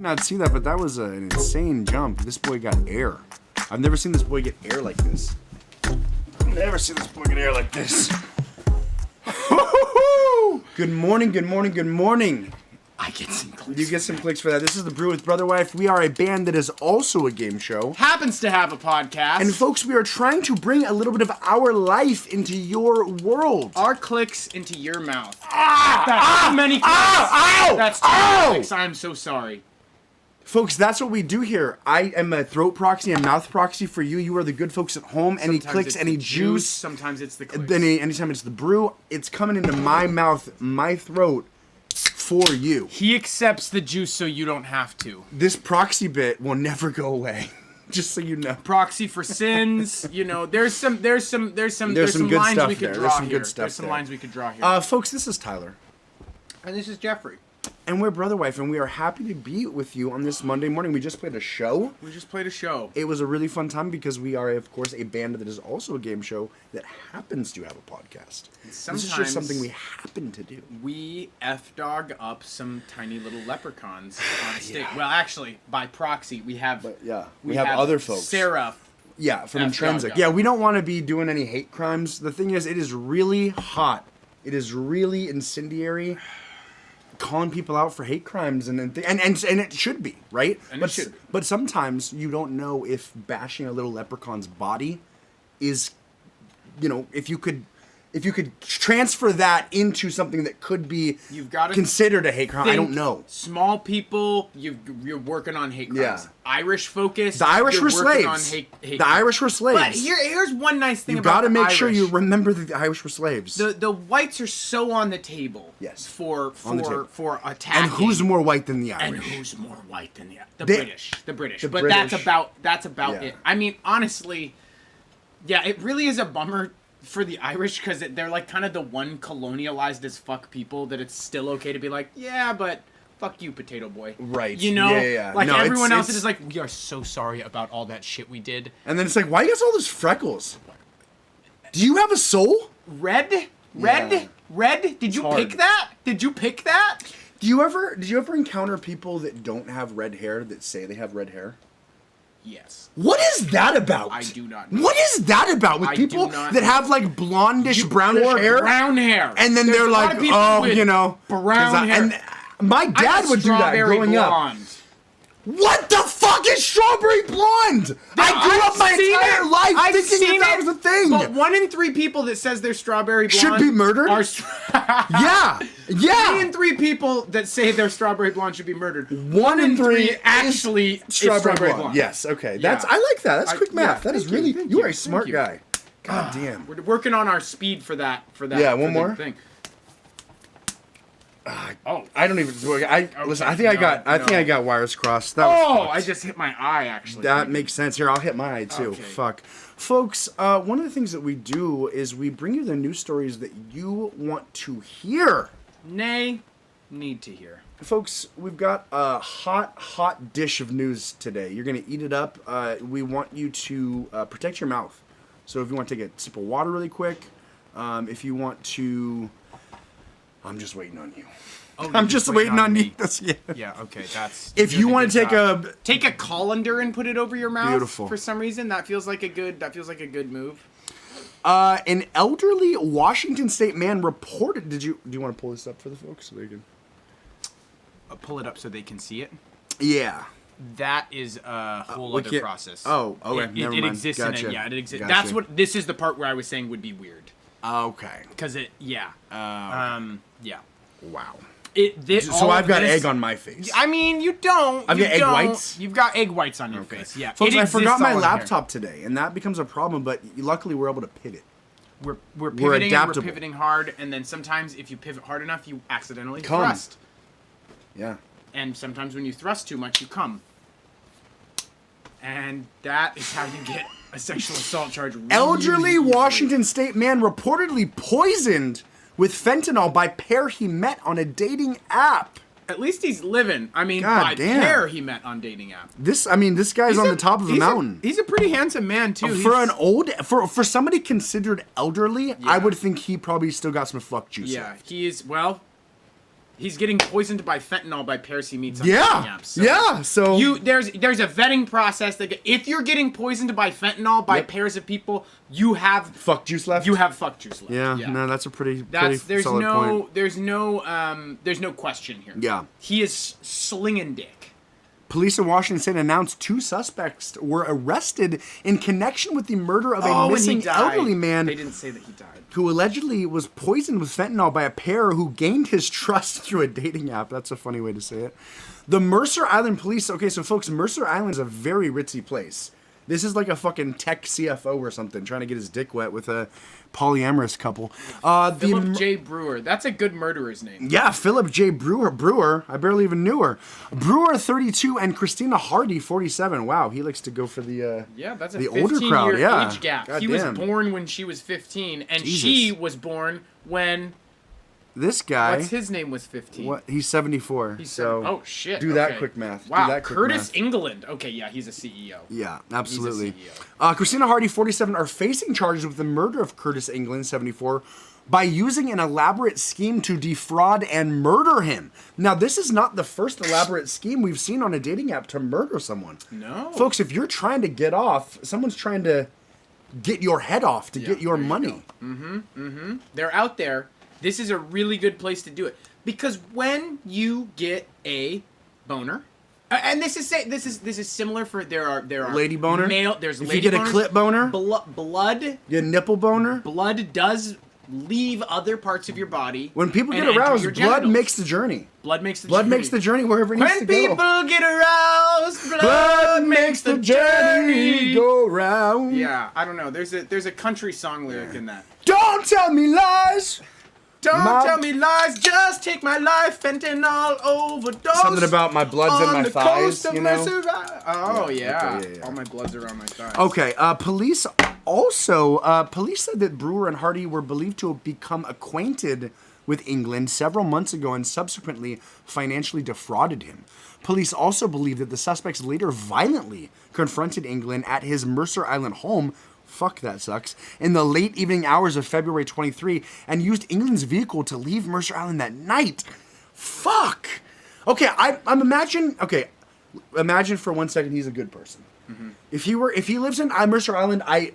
Not see that, but that was an insane jump. This boy got air. I've never seen this boy get air like this. I've never seen this boy get air like this. Good morning, good morning, good morning. I get some clicks. You get some clicks for that. This is the Brew with Brotherwife. We are a band that is also a game show. Happens to have a podcast. And folks, we are trying to bring a little bit of our life into your world. Our clicks into your mouth. That's too many clicks. Ow! That's too many clicks. I'm so sorry. Folks, that's what we do here. I am a throat proxy and mouth proxy for you. You are the good folks at home. Any clicks, any juice. Sometimes it's the clicks. Anytime it's the brew, it's coming into my mouth, my throat, for you. He accepts the juice so you don't have to. This proxy bit will never go away. Just so you know. Proxy for sins. You know, there's some lines we could draw here. There's some lines we could draw here. Folks, this is Tyler. And this is Jeffrey. And we're Brotherwife, and we are happy to be with you on this Monday morning. We just played a show. It was a really fun time because we are, of course, a band that is also a game show that happens to have a podcast. This is just something we happen to do. We F-dog up some tiny little leprechauns on stage. Yeah. Well, actually, by proxy, we have... we have other folks. Sarah. Yeah, from Intrinsic. Yeah, we don't want to be doing any hate crimes. The thing is, it is really hot. It is really incendiary. Calling people out for hate crimes and it should be, right? But sometimes you don't know if bashing a little leprechaun's body is, if you could transfer that into something that could be considered a hate crime. I don't know. Small people, you're working on hate crimes. Yeah. Irish focus. The Irish were slaves. The Irish were slaves. But here's one nice thing You about got to make Irish. sure you remember that the Irish were slaves. The whites are so on the table. Yes. For attacking. And who's more white than the Irish? And who's more white than the British? The British. But that's about it. I mean, honestly, yeah, it really is a bummer for the Irish, because they're like kind of the one colonialized as fuck people that it's still okay to be like, yeah, but fuck you, potato boy. Right. You know? Yeah. Like, everyone else is like, we are so sorry about all that shit we did. And then it's like, why you got all those freckles? Do you have a soul? Red? Did you pick that? Did you pick that? Did you ever encounter people that don't have red hair that say they have red hair? Yes. What is that about? I do not know. What is that about with people that have like blondish, brownish hair? Brown hair. And then they're like, brown hair. And my dad would do that growing up. What the fuck is strawberry blonde? I grew up my entire life thinking that was a thing. But 1 in 3 people that says they're strawberry blonde should be murdered. Yeah. 3 in 3 people that say they're strawberry blonde should be murdered. 1 in 3 actually is strawberry blonde. Yes. Okay. That's I like that. That's quick math. That is really you are a smart guy. God damn. We're working on our speed for that. Yeah. One more thing. I don't even. Listen. I think I got wires crossed. That was I just hit my eye. Actually, that makes sense. Here, I'll hit my eye too. Okay. Fuck, folks. One of the things that we do is we bring you the news stories that you want to hear. Nay, need to hear. Folks, we've got a hot dish of news today. You're gonna eat it up. We want you to protect your mouth. So if you want to take a sip of water really quick, if you want to. I'm just waiting on you. Oh, I'm just waiting on you. Yeah, okay, that's... If you want to take a colander and put it over your mouth. Beautiful. For some reason, that feels like a good move. An elderly Washington State man reported... Do you want to pull this up for the folks so they can... Pull it up so they can see it? Yeah. That is a whole other process. Oh, okay, never mind. It exists gotcha. it exists. Gotcha. This is the part where I was saying would be weird. Okay. Because yeah. Wow. So I've got egg on my face. I mean, you don't. I've got egg whites? You've got egg whites on your face, yeah. Folks, I forgot my laptop today, and that becomes a problem, but luckily we're able to pivot. We're pivoting, and we're pivoting hard, and then sometimes if you pivot hard enough, you accidentally thrust. Yeah. And sometimes when you thrust too much, you come. And that is how you get a sexual assault charge. Elderly Washington State man reportedly poisoned with fentanyl by pair he met on a dating app. At least he's living. I mean, by pair he met on dating app. This guy's on the top of a mountain. He's a pretty handsome man too. For somebody considered elderly, I would think he probably still got some fuck juice. Yeah, he is. Well, He's getting poisoned by fentanyl by pairs he meets on Yeah, dating apps. So yeah. So there's a vetting process that if you're getting poisoned by fentanyl by pairs of people, you have fuck juice left. You have fuck juice left. Yeah, no, that's a pretty There's solid point. There's no question here. Yeah, he is slinging dick. Police in Washington State announced 2 suspects were arrested in connection with the murder of a missing elderly man. They didn't say that he died. Who allegedly was poisoned with fentanyl by a pair who gained his trust through a dating app. That's a funny way to say it. The Mercer Island police. Okay, so folks, Mercer Island is a very ritzy place. This is like a fucking tech CFO or something trying to get his dick wet with a polyamorous couple. Philip J. Brewer. That's a good murderer's name. Yeah, Philip J. Brewer. I barely even knew her. Brewer, 32, and Christina Hardy, 47. Wow, he likes to go for the that's a the older crowd. age gap. God he damn. was born when she was 15, and Jesus. she was born when. This guy. What's his name was 15? What? He's 74. Oh shit. Do that quick math. Wow. Do that quick Curtis math. England. Okay, yeah, he's a CEO. Yeah, absolutely. He's a CEO. Christina Hardy, 47, are facing charges with the murder of Curtis England, 74, by using an elaborate scheme to defraud and murder him. Now, this is not the first elaborate scheme we've seen on a dating app to murder someone. No. Folks, if you're trying to get off, someone's trying to get your head off to get your money. They're out there. This is a really good place to do it because when you get a boner, and this is similar for there are lady boner. There's if lady you get boners, a clit boner, blood. Your nipple boner. Blood does leave other parts of your body. When people get and enter aroused, your blood genitals. makes the journey. Blood makes the Blood journey. makes the journey wherever it needs to go. When people get aroused, blood makes the journey go round. Yeah, I don't know. There's a country song lyric in that. Don't tell me lies. Don't tell me lies, just take my life, fentanyl overdose. Something about my blood's in my thighs, you know? Oh, yeah. Okay, yeah. All my blood's around my thighs. Okay, police said that Brewer and Hardy were believed to have become acquainted with England several months ago and subsequently financially defrauded him. Police also believe that the suspects later violently confronted England at his Mercer Island home. Fuck, that sucks. In the late evening hours of February 23, and used England's vehicle to leave Mercer Island that night. Fuck. Okay, I'm imagine. Okay, imagine for 1 second he's a good person. Mm-hmm. If he lives in Mercer Island, I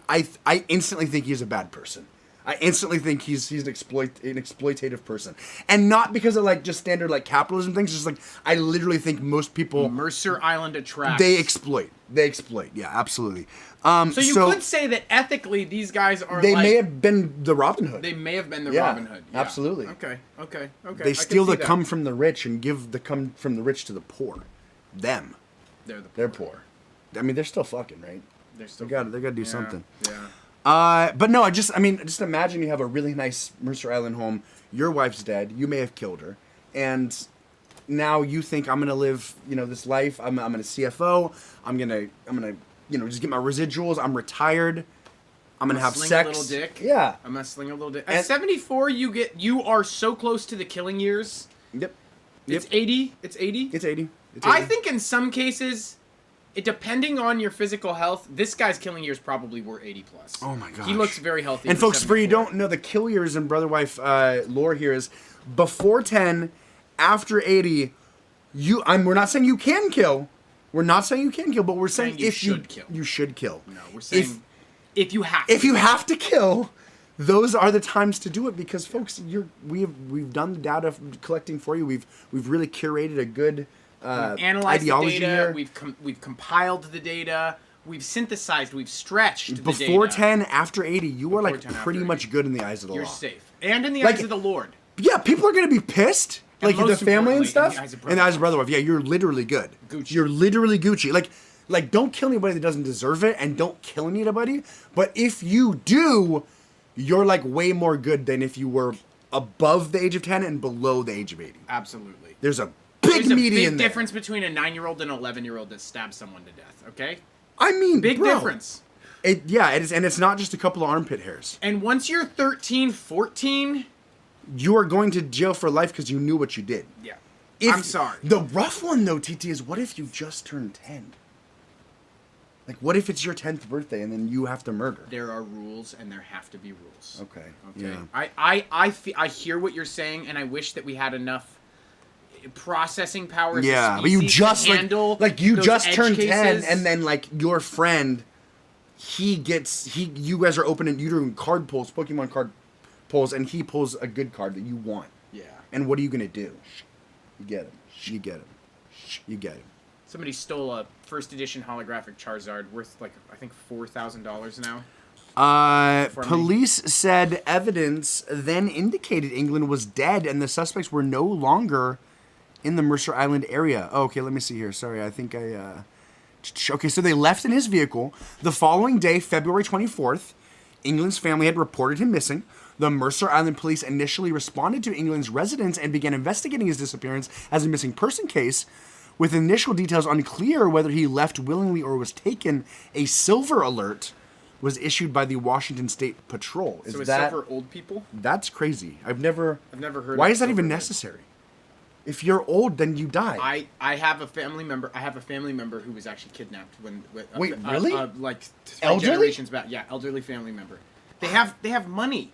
instantly think he's a bad person. I instantly think he's an exploitative person, and not because of like just standard like capitalism things. Just like I literally think most people Mercer Island attracts. They exploit. Yeah, absolutely. So you could say that ethically these guys are. They may have been the Robin Hood. They may have been the Robin Hood. Yeah. Absolutely. Okay. They steal the come from the rich and give the come from the rich to the poor. Them. They're poor. I mean, they're still fucking, right? They're still. They got to do something. Yeah. But no, just imagine you have a really nice Mercer Island home. Your wife's dead. You may have killed her, and now you think I'm gonna live, this life. I'm gonna CFO. I'm gonna, just get my residuals. I'm retired. I'm gonna have sling sex. A little dick. Yeah. I'm gonna sling a little dick. At 74, you are so close to the killing years. Yep. It's 80. It's 80. It's 80. I think in some cases, depending on your physical health, this guy's killing years probably were 80 plus. Oh my gosh. He looks very healthy. And folks, for you don't know, the kill years in Brotherwife lore here is before 10, after 80. We're not saying you can kill. We're not saying you can kill, but we're saying you if should kill. You should kill. No, we're saying if you have. If you have to kill, those are the times to do it because, folks, we've done the data collecting for you. We've really curated a good analyzed ideology the data. here. We've compiled the data. We've synthesized. We've stretched the data. Before 10, after 80, you are like pretty much good in the eyes of the law. You're safe, and in the eyes of the Lord. Yeah, people are gonna be pissed. Like the family and stuff. In the eyes of Brotherwife. Yeah, you're literally good. Gucci. You're literally Gucci. Like don't kill anybody that doesn't deserve it, and don't kill anybody. But if you do, you're like way more good than if you were above the age of 10 and below the age of 80. Absolutely. There's a big median there. Difference between a 9-year-old and an 11-year-old that stabs someone to death. Okay. I mean, big difference. It is, and it's not just a couple of armpit hairs. And once you're 13, 14, you are going to jail for life because you knew what you did. Yeah. I'm sorry. The rough one though, TT, is what if you just turned 10? Like, what if it's your 10th birthday and then you have to murder? There are rules, and there have to be rules. Okay. Okay. Yeah. I hear what you're saying, and I wish that we had enough processing power. As yeah, a but you species just to handle you those just edge turned 10, cases. and then like your friend, you guys are opening, you're doing card pulls, Pokemon card pulls, and he pulls a good card that you want. Yeah. And what are you gonna do? You get him. You get him. You get him. Somebody stole a first edition holographic Charizard worth like I think $4,000 now. Police said evidence then indicated England was dead and the suspects were no longer in the Mercer Island area. Oh, okay, let me see here. Sorry, I think okay, so they left in his vehicle. The following day, February 24th, England's family had reported him missing. The Mercer Island police initially responded to England's residence and began investigating his disappearance as a missing person case. With initial details unclear whether he left willingly or was taken, a silver alert was issued by the Washington State Patrol. So is that for old people? That's crazy. I've never heard. Why of is that even silver necessary? If you're old, then you die. I have a family member. I have a family member who was actually kidnapped Wait, really? Like 3 elderly? generations back. Yeah, elderly family member. They have money.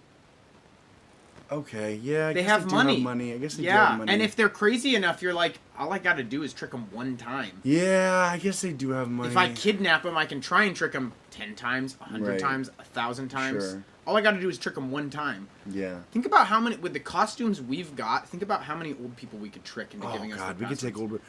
Okay, yeah, I they guess have they do money. Have money. I guess they do have money. And if they're crazy enough, you're like, all I got to do is trick them one time. Yeah, I guess they do have money. If I kidnap them, I can try and trick them 10 times, 100 times, 1,000 times. Sure. All I got to do is trick them one time. Yeah. Think about how many, with the costumes we've got, think about how many old people we could trick into giving us the we could take old. Do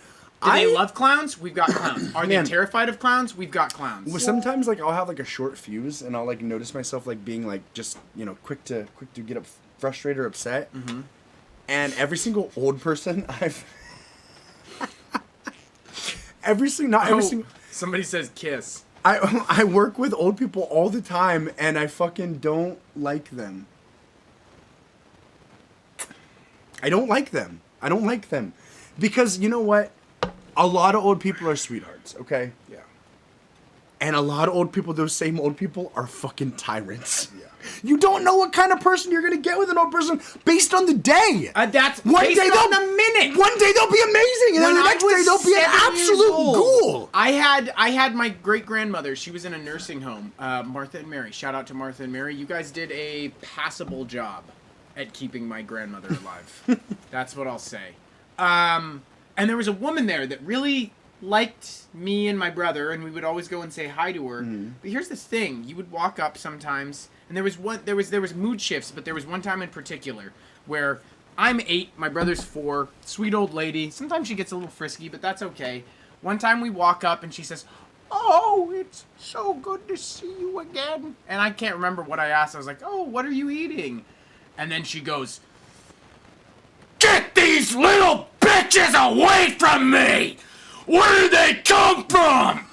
they love clowns? We've got clowns. Are they terrified of clowns? We've got clowns. Well, sometimes like I'll have like a short fuse, and I'll like notice myself like being like just quick to get up frustrated or upset. Mm-hmm. And every single old person I've every single somebody says kiss. I work with old people all the time, and I fucking don't like them. I don't like them. Because you know what? A lot of old people are sweethearts, okay? Yeah. And a lot of old people, those same old people, are fucking tyrants. Yeah. You don't know what kind of person you're gonna get with an old person based on the day. That's one based day on the minute. One day they'll be amazing, and then the next day they'll be an absolute ghoul. I had my great grandmother. She was in a nursing home. Martha and Mary. Shout out to Martha and Mary. You guys did a passable job at keeping my grandmother alive. That's what I'll say. And there was a woman there that really liked me and my brother, and we would always go and say hi to her. Mm-hmm. But here's the thing: you would walk up sometimes, and there was mood shifts, but there was one time in particular where I'm 8, my brother's 4, sweet old lady. Sometimes she gets a little frisky, but that's okay. One time we walk up and she says, "Oh, it's so good to see you again." And I can't remember what I asked. I was like, "Oh, what are you eating?" And then she goes, "Get these little bitches away from me! Where do they come from?"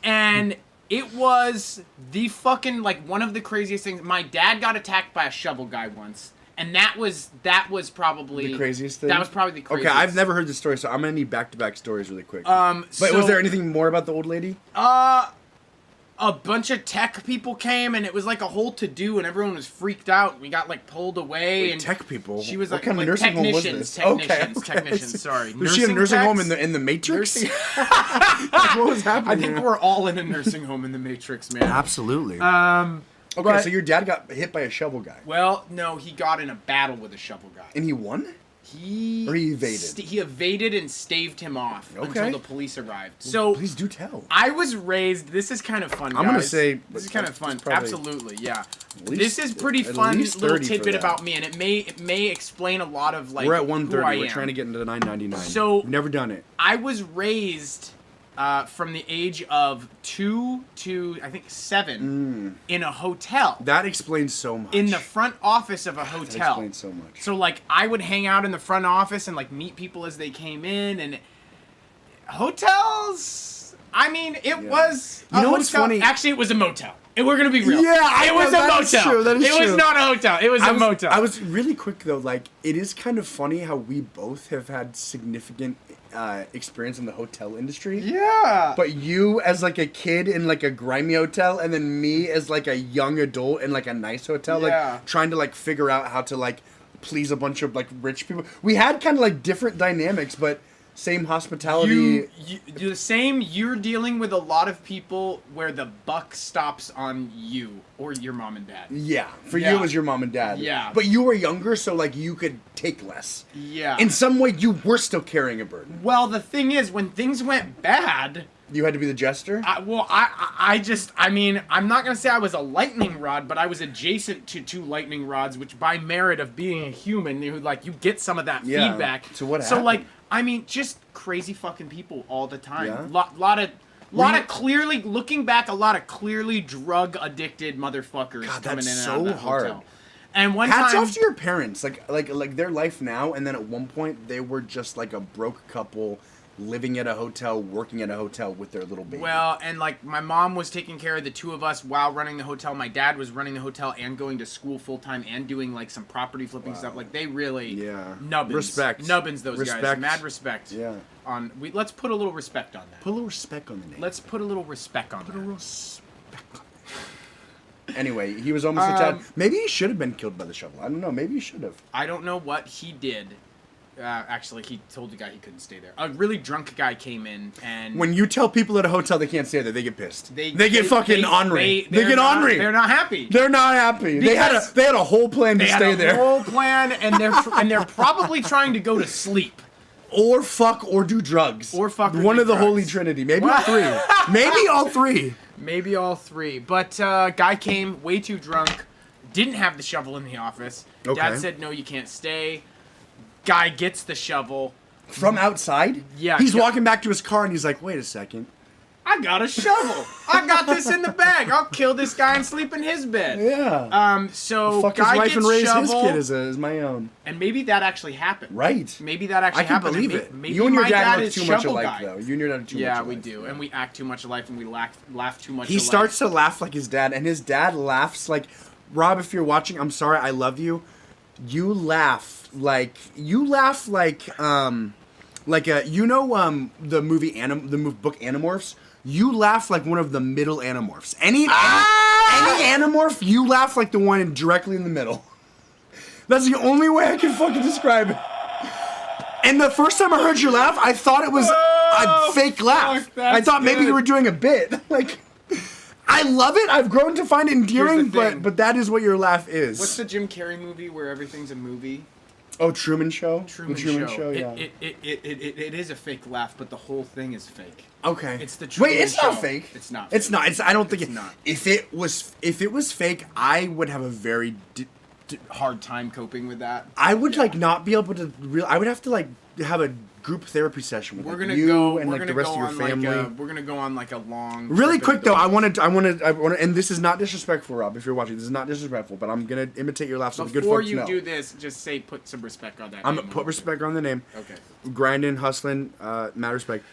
And it was the fucking, like, one of the craziest things. My dad got attacked by a shovel guy once. And that was probably... the craziest thing? That was probably the craziest. Okay, I've never heard the story, so I'm going to need back-to-back stories really quick. But was there anything more about the old lady? A bunch of tech people came, and it was like a whole to-do, and everyone was freaked out. We got, like, pulled away. Wait, and tech people? She was what kind of nursing home was this? Technicians, sorry. Was she in a nursing home in the Matrix? What was happening? I think we're all in a nursing home in the Matrix, man. Absolutely. Okay, so your dad got hit by a shovel guy. Well, no, he got in a battle with a shovel guy. And he won? Or he evaded? He evaded and staved him off until the police arrived. So please do tell. I was raised... This is kind of fun, guys. I'm going to say... This is kind of fun. Absolutely, yeah. This is pretty fun little tidbit about me, and it may explain a lot of, like, we're at 1:30. We're trying to get into the 9.99. So... We've never done it. I was raised... from the age of 2 to, I think, 7 in a hotel. That explains so much. In the front office of a hotel. That explains so much. So, like, I would hang out in the front office and, like, meet people as they came in. And hotels, I mean, it was a hotel. What's funny? Actually, it was a motel. We're going to be real. Yeah, it was a motel. True. That is true. It was not a hotel. It was a motel. I was really quick, though. Like, it is kind of funny how we both have had significant experience in the hotel industry. Yeah. But you as like a kid in like a grimy hotel, and then me as like a young adult in like a nice hotel, like trying to like figure out how to like please a bunch of like rich people. We had kind of like different dynamics, but same hospitality. You do the same. You're dealing with a lot of people where the buck stops on you or your mom and dad. Yeah, for you it was your mom and dad. Yeah. But you were younger, so like you could take less. Yeah. In some way, you were still carrying a burden. Well, the thing is, when things went bad... You had to be the jester? I'm not going to say I was a lightning rod, but I was adjacent to 2 lightning rods, which by merit of being a human, you get some of that feedback. So what happened? So, like, just crazy fucking people all the time. Yeah. Lot of clearly, looking back, a lot of clearly drug-addicted motherfuckers coming in and out of that hotel. And one Hats time... off to your parents. Like their life now, and then at one point, they were just like a broke couple... living at a hotel, working at a hotel with their little baby. Well, and like my mom was taking care of the 2 of us while running the hotel. My dad was running the hotel and going to school full time and doing like some property flipping stuff. Like they really nubbins those guys. Mad respect. Yeah. Let's put a little respect on that. Put a little respect on the name. Let's put a little respect on that. Put a little respect on that. Anyway, he was almost a dad. Maybe he should have been killed by the shovel. I don't know. Maybe he should have. I don't know what he did. Actually, he told the guy he couldn't stay there. A really drunk guy came in, and when you tell people at a hotel they can't stay there, they get pissed. They get fucking ornery. They get ornery. They're not happy. They're not happy. They had a whole plan to stay there. They had a whole plan, and they're probably trying to go to sleep. Or fuck or do drugs. One of the Holy Trinity. Maybe all 3. Maybe all 3. Maybe all 3. But guy came way too drunk. Didn't have the shovel in the office. Okay. Dad said, no, you can't stay. Guy gets the shovel. From outside? Yeah. He's walking back to his car and he's like, wait a second. I got a shovel. I got this in the bag. I'll kill this guy and sleep in his bed. Yeah. So fuck guy his wife gets and raise shovel, his kid as my own. And maybe that actually happened. Right. Maybe that actually happened. happened. I can believe it. Maybe you and your my dad is look too much alike, guy. though. You and your dad are too much alike. Yeah, we do. And we act too much alike, and we laugh too much alike. He starts to laugh like his dad, and his dad laughs like... Rob, if you're watching, I'm sorry, I love you. You laugh like the movie the book Animorphs. You laugh like one of the middle Animorphs. Any Animorph, you laugh like the one directly in the middle. That's the only way I can fucking describe it. And the first time I heard you laugh, I thought it was a fake laugh. I thought maybe you were doing a bit. Like, I love it. I've grown to find it endearing, but that is what your laugh is. What's the Jim Carrey movie where everything's a movie? Oh, Truman Show? Truman Show, yeah. It is a fake laugh, but the whole thing is fake. Okay. It's the Truman Wait, it's Show. not fake. It's not. It's not. I don't think it's not. If it was fake, I would have a very hard time coping with that. I would not be able to I would have to have a group therapy session with you and the rest of your family. We're gonna go on like a long. Really quick though, I want to, and this is not disrespectful, Rob. If you're watching, this is not disrespectful, but I'm gonna imitate your laugh so the good folks know. Before you do this, just say put some respect on that. I'm gonna put respect on the name. Okay. Grinding, hustling, mad respect.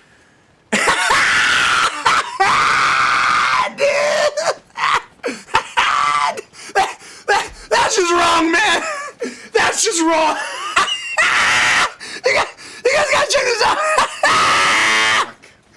That's just wrong, man. That's just wrong. You guys gotta check this out.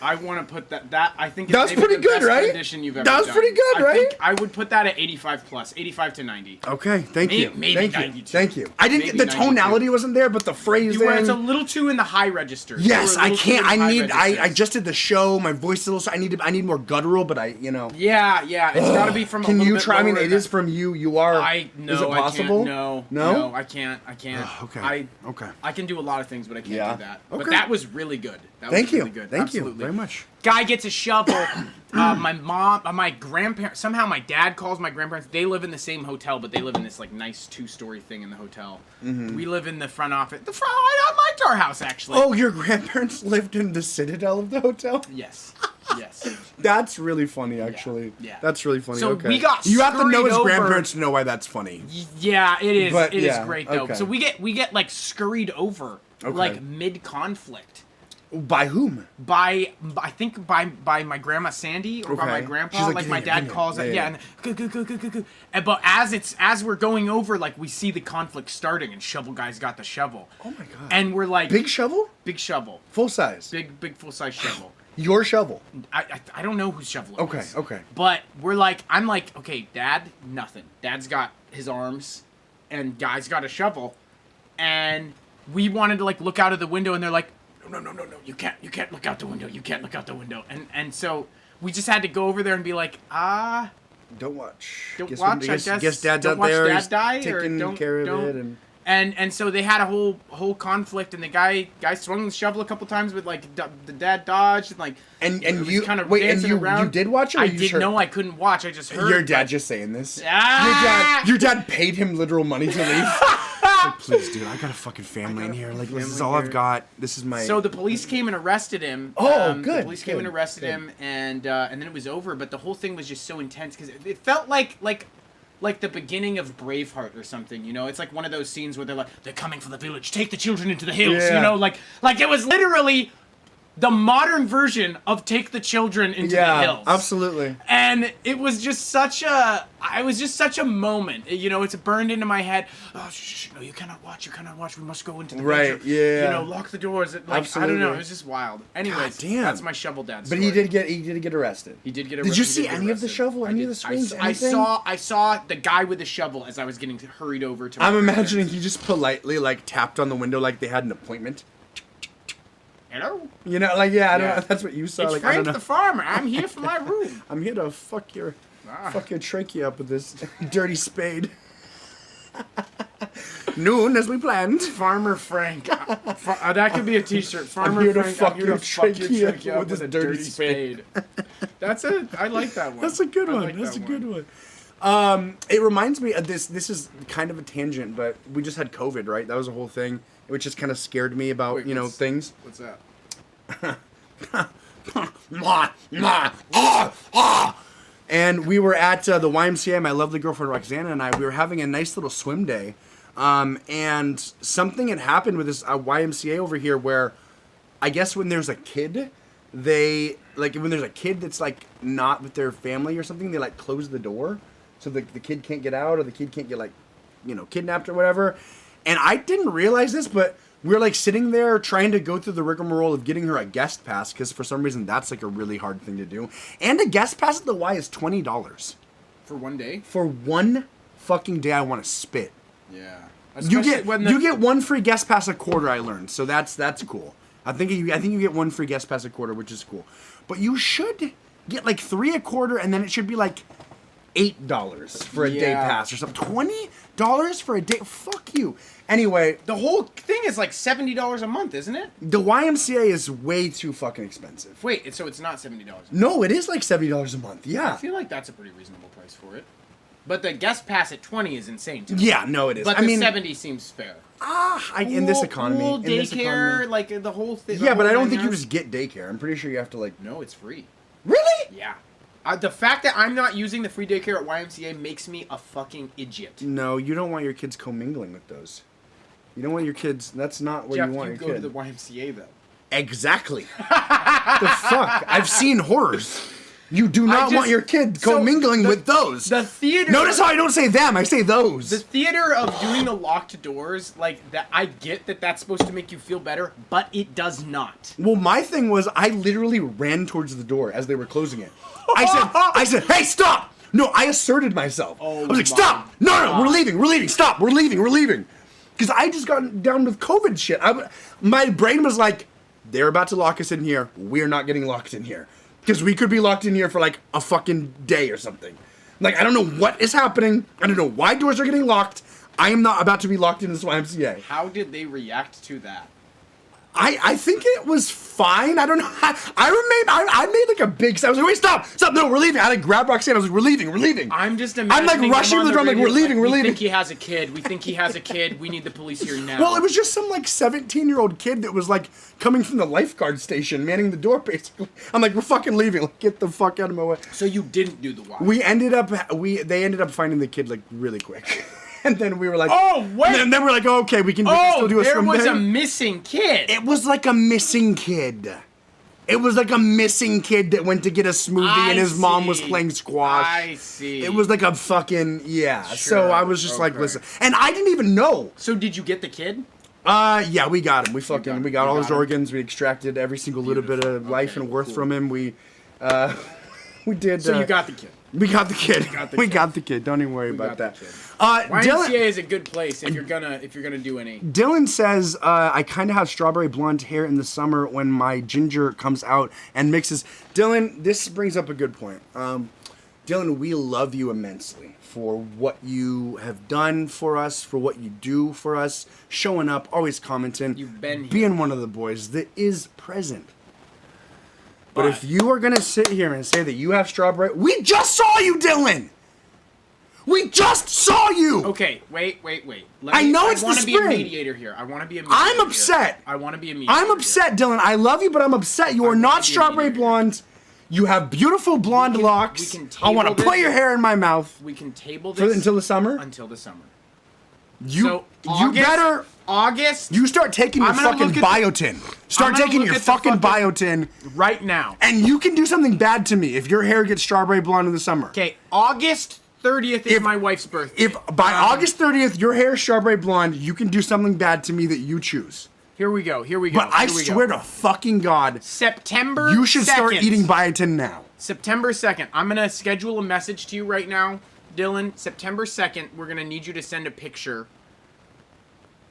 I want to put that. I think that was pretty good, right? Rendition you've ever that was done. pretty good, right? I think I would put that at 85 plus, 85 to 90. Okay, thank you. Maybe thank 92. You. Thank you. I didn't. Maybe the tonality 92. wasn't there, but the phrasing. It's a little too in the high register. Yes, I can't. I just did the show. My voice is a little. I need more guttural, but Yeah. It's got to be from. Can a you bit try? I mean, lower it is from you. You are. No, is it possible? No, I can't. Okay. I can do a lot of things, but I can't do that. Okay. But that was really good. Thank you. Really good. Thank Absolutely. you very much. Guy gets a shovel. My mom, my grandparents. Somehow my dad calls my grandparents. They live in the same hotel, but they live in this nice 2-story thing in the hotel. Mm-hmm. We live in the front office. I liked our house actually. Oh, your grandparents lived in the citadel of the hotel? Yes. That's really funny, actually. Yeah. That's really funny. So okay. we got. You have to know his over. grandparents to know why that's funny. Yeah, it is. But, it is great though. Okay. So we get scurried over mid conflict. By whom? I think by my grandma Sandy or by my grandpa. She's my dad calls it. Yeah. And, but as we're going over, we see the conflict starting, and Shovel Guy's got the shovel. Oh my god. And we're like, big shovel? Big shovel. Full size. Big full size shovel. Your shovel. I don't know whose shovel it was. Okay. But I'm like, okay, Dad, nothing. Dad's got his arms, and Guy's got a shovel, and we wanted to look out of the window, and they're like, no, you can't look out the window. You can't look out the window. And so we just had to go over there and be like, don't watch. Don't watch. I guess Dad's don't out watch there. Dad die, taking or don't care of don't. it. And so they had a whole conflict, and the guy swung the shovel a couple times, but like the dad dodged, and like and you kind of wait, dancing and around. You did watch it? Or I you didn't know. I couldn't watch. I just heard. Your dad just saying this. Ah! Your dad paid him literal money to leave. Like, please, dude, I got a fucking family in here. Like, this is all I've got. This is my. So the police came and arrested him. Oh, good. The police came and arrested him, and then it was over. But the whole thing was just so intense because it felt like the beginning of Braveheart or something, you know? It's like one of those scenes where they're coming for the village, take the children into the hills, you know? Like it was literally the modern version of Take the Children into the Hills. Yeah, absolutely. And it was just such a moment. You know, it's burned into my head. Oh, no, you cannot watch. We must go into the bedroom. Yeah. You know, lock the doors. Like, absolutely. I don't know. It was just wild. Anyways, damn. That's my shovel dad story. But he did get arrested. He did get arrested. Did you see any of the shovel? Any of the screens? I saw the guy with the shovel as I was getting hurried over to. I'm imagining he just politely like tapped on the window like they had an appointment. Hello? You know, like, I don't know. That's what you saw. It's like, Frank I don't know. the farmer. I'm here for my room. I'm here to fuck your trachea up with this dirty spade. Noon, as we planned. Farmer Frank. That could be a T-shirt. Farmer I'm here to Frank. fuck I'm here your to fuck your trachea up with with this a dirty spade. I like that one. That's a good one. That's a good one. It reminds me of this. This is kind of a tangent, but we just had COVID, right? That was a whole thing, which just kind of scared me about things. What's that? And we were at the YMCA. My lovely girlfriend Roxana and I. We were having a nice little swim day, and something had happened with this YMCA over here where, I guess when there's a kid, when there's a kid that's like not with their family or something, they like close the door so the kid can't get out, or the kid can't get kidnapped or whatever. And I didn't realize this, but we were like sitting there trying to go through the rigmarole of getting her a guest pass, because for some reason that's like a really hard thing to do. And a guest pass at the Y is $20 for one day. For one fucking day, I want to spit. Yeah, you get one free guest pass a quarter. I learned, so that's cool. I think you get one free guest pass a quarter, which is cool. But you should get like 3 a quarter, and then it should be like $8 for a day pass or something. $20 for a day? Fuck you. Anyway, the whole thing is like $70 a month, isn't it? The YMCA is way too fucking expensive. Wait, so it's not $70 a month? No, it is like $70 a month. Yeah. I feel like that's a pretty reasonable price for it. But the guest pass at $20 is insane too. Yeah, no, it is. But the $70 seems fair. In this economy, Pool, daycare, like the whole thing. Yeah, but I don't think you just get daycare. I'm pretty sure you have to like. No, it's free. Really? Yeah. The fact that I'm not using the free daycare at YMCA makes me a fucking idiot. No, you don't want your kids commingling with those. You don't want your kids. That's not where Jeff, you want your kid. Jeff, you go to the YMCA though. Exactly. The fuck? I've seen horrors. You do not want your kid commingling with those. The theater. Notice how I don't say them. I say those. The theater of doing the locked doors, like that. I get that that's supposed to make you feel better, but it does not. Well, my thing was I literally ran towards the door as they were closing it. I said, hey, stop! No, I asserted myself. I was like, stop! No, we're leaving, stop, we're leaving. Because I just got down with COVID shit. My brain was like, they're about to lock us in here. We're not getting locked in here. Because we could be locked in here for like a fucking day or something. Like, I don't know what is happening. I don't know why doors are getting locked. I am not about to be locked in this YMCA. How did they react to that? I think it was fine. I don't know. I made like a big sound. I was like, wait, stop. No, we're leaving. I like grabbed Roxanne. I was like, we're leaving. I'm just imagining. I'm like rushing to the drum, like, we're leaving. We think he has a kid. We need the police here now. Well, it was just some like 17-year-old kid that was like coming from the lifeguard station, manning the door basically. I'm like, we're fucking leaving. Like, get the fuck out of my way. So you didn't do the walk. They ended up finding the kid like really quick. And then we were like, oh, wait. And then we're like, oh, okay, we can still do a swim day. There was a missing kid. It was like a missing kid. It was like a missing kid that went to get a smoothie and his mom was playing squash. I see. It was like a fucking, Sure. So I was just like, listen. And I didn't even know. So did you get the kid? Yeah, we got him. We got all his organs. We extracted every single little bit of life and worth from him. We We did. So you got the kid. We got the kid. We got the kid. Don't even worry about that. YMCA is a good place if you're gonna do any. Dylan says, I kind of have strawberry blonde hair in the summer when my ginger comes out and mixes. Dylan, this brings up a good point. Dylan, we love you immensely for what you have done for us, for what you do for us, showing up, always commenting, You've been here. being one of the boys that is present. But if you are going to sit here and say that you have strawberry... We just saw you, Dylan! We just saw you! Okay, wait. I know it's the spring. I want to be a mediator here. I'm upset. I want to be a mediator. I'm upset, Dylan. I love you, but I'm upset. You are not strawberry blonde. You have beautiful blonde locks. I want to put your hair in my mouth. We can table this until the summer? Until the summer. You better... August. You start taking your fucking biotin. Start taking your fucking biotin right now. And you can do something bad to me if your hair gets strawberry blonde in the summer. Okay, August 30th is my wife's birthday. If by August 30th your hair is strawberry blonde, you can do something bad to me that you choose. Here we go. But I swear to fucking God, September you should 2nd. start eating biotin now. September 2nd. I'm going to schedule a message to you right now. Dylan, September 2nd, we're going to need you to send a picture.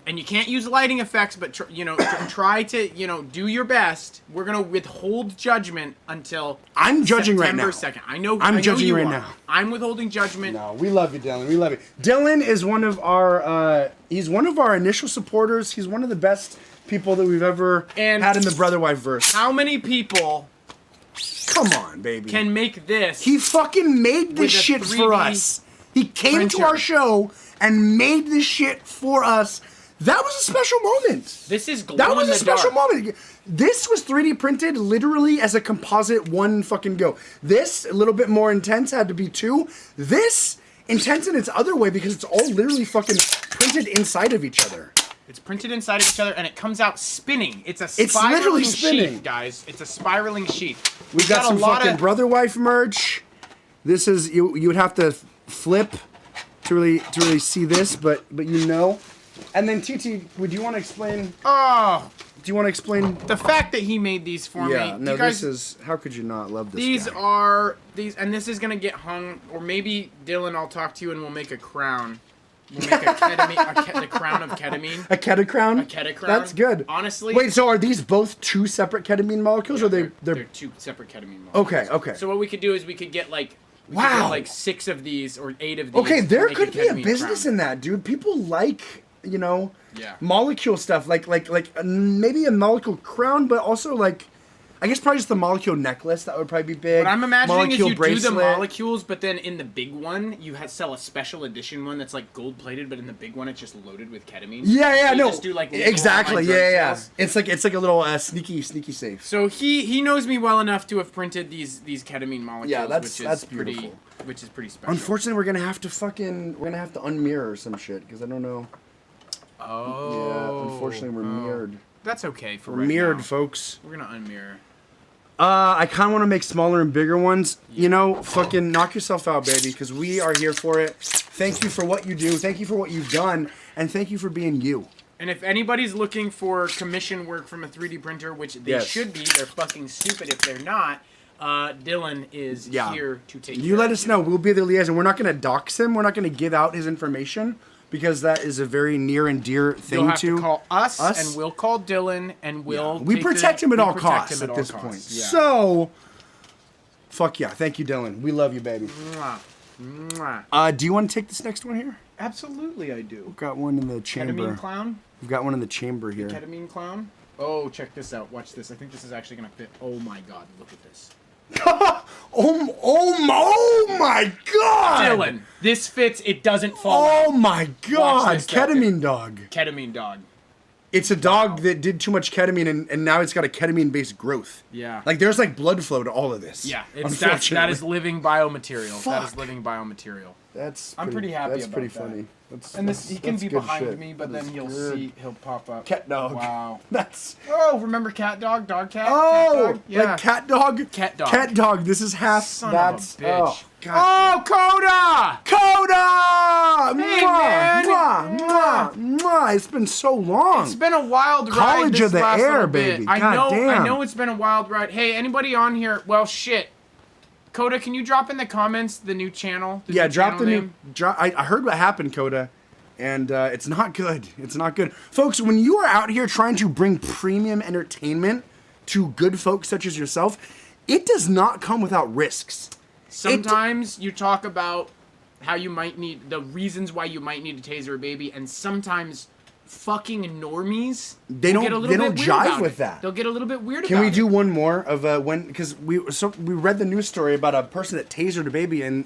And you can't use lighting effects, but try to do your best. We're gonna withhold judgment until I'm judging September right now. 2nd. I know. I'm judging you right are. now. I'm withholding judgment. No, we love you, Dylan. We love you. Dylan is one of our. He's one of our initial supporters. He's one of the best people that we've ever had in the Brotherwife verse. How many people? Come on, baby. Can make this? He fucking made this shit for us. He came to our show and made this shit for us. That was a special moment. This is glow That was in a the special dark. moment. This was 3D printed literally as a composite one fucking go. This, a little bit more intense, had to be 2. This, intense in its other way because it's all literally fucking printed inside of each other. It's printed inside of each other and it comes out spinning. It's a spiraling literally spinning. sheet, guys. It's a spiraling sheet. We've got some fucking Brotherwife merch. This is, you would have to flip to really see this, but you know. And then TT, would you want to explain? Oh, do you want to explain the fact that he made these for me? Yeah, no, this is. How could you not love this? These guy? are these, and this is gonna get hung, or maybe Dylan, I'll talk to you and we'll make a crown. We'll make a ketamine, the crown of ketamine. A ketacrown? A ketacrown. That's good. Honestly. Wait, so are these both 2 separate ketamine molecules, or they're 2 separate ketamine molecules? Okay. So what we could do is we could get like. Wow. Like 6 of these or 8 of these. Okay, there could be a business crown. in that, dude. People like, molecule stuff, like maybe a molecule crown, but also like, I guess probably just the molecule necklace. That would probably be big. What I'm imagining molecule is you bracelet. do the molecules, but then in the big one, you sell a special edition one that's like gold plated, but in the big one, it's just loaded with ketamine. Yeah, so no, just do, like, exactly. Yeah. sales. It's like a little sneaky safe. So he knows me well enough to have printed these ketamine molecules. Yeah, that's Pretty, beautiful. which is pretty special. Unfortunately, we're gonna have to unmirror some shit because I don't know. Oh. Yeah, unfortunately, we're mirrored. That's okay for we're right mirrored, now. folks. We're gonna unmirror. I kind of want to make smaller and bigger ones. Fucking knock yourself out, baby, because we are here for it. Thank you for what you do. Thank you for what you've done. And thank you for being you. And if anybody's looking for commission work from a 3D printer, which they should be, they're fucking stupid if they're not, Dylan is here to take care You let of us know. We'll be the liaison. We're not going to dox him. We're not going to give out his information. Because that is a very near and dear thing You'll have to call us, and we'll call Dylan, and we protect him at all costs at this point. Yeah. So, fuck yeah. Thank you, Dylan. We love you, baby. Mwah. Mwah. Do you want to take this next one here? Absolutely, I do. We've got one in the chamber. Ketamine clown? We've got one in the chamber here. The ketamine clown? Oh, check this out. Watch this. I think this is actually going to fit. Oh my god, look at this. oh my god! Dylan, this fits. It doesn't fall out. Oh my god! Ketamine dog. Ketamine dog. It's a dog that did too much ketamine and now it's got a ketamine-based growth. Yeah. Like there's like blood flow to all of this. Yeah, that is living biomaterial. Fuck. That is living biomaterial. I'm pretty happy that's about pretty that. funny. He can be behind shit. me, but then he'll pop up. Cat dog. Wow. That's. Oh, remember cat dog, dog cat? Oh, cat dog? Yeah. like cat dog. Cat dog. Cat dog. This is half. Son that's. of a bitch. Oh, God. Oh, Coda! Coda! Hey, mwah, man. mwah, mwah, mwah. It's been so long. It's been a wild ride. College of the Air, bit. baby. I God damn. know it's been a wild ride. Hey, anybody on here? Well, shit. Coda, can you drop in the comments the new channel? Drop the name? I heard what happened, Coda, and it's not good. It's not good. Folks, when you are out here trying to bring premium entertainment to good folks such as yourself, it does not come without risks. Sometimes you talk about how you might need, the reasons why you might need to taser a baby, and sometimes fucking normies they don't jive with that. They'll get a little bit weird about it. Can we do one more of because we read the news story about a person that tasered a baby, and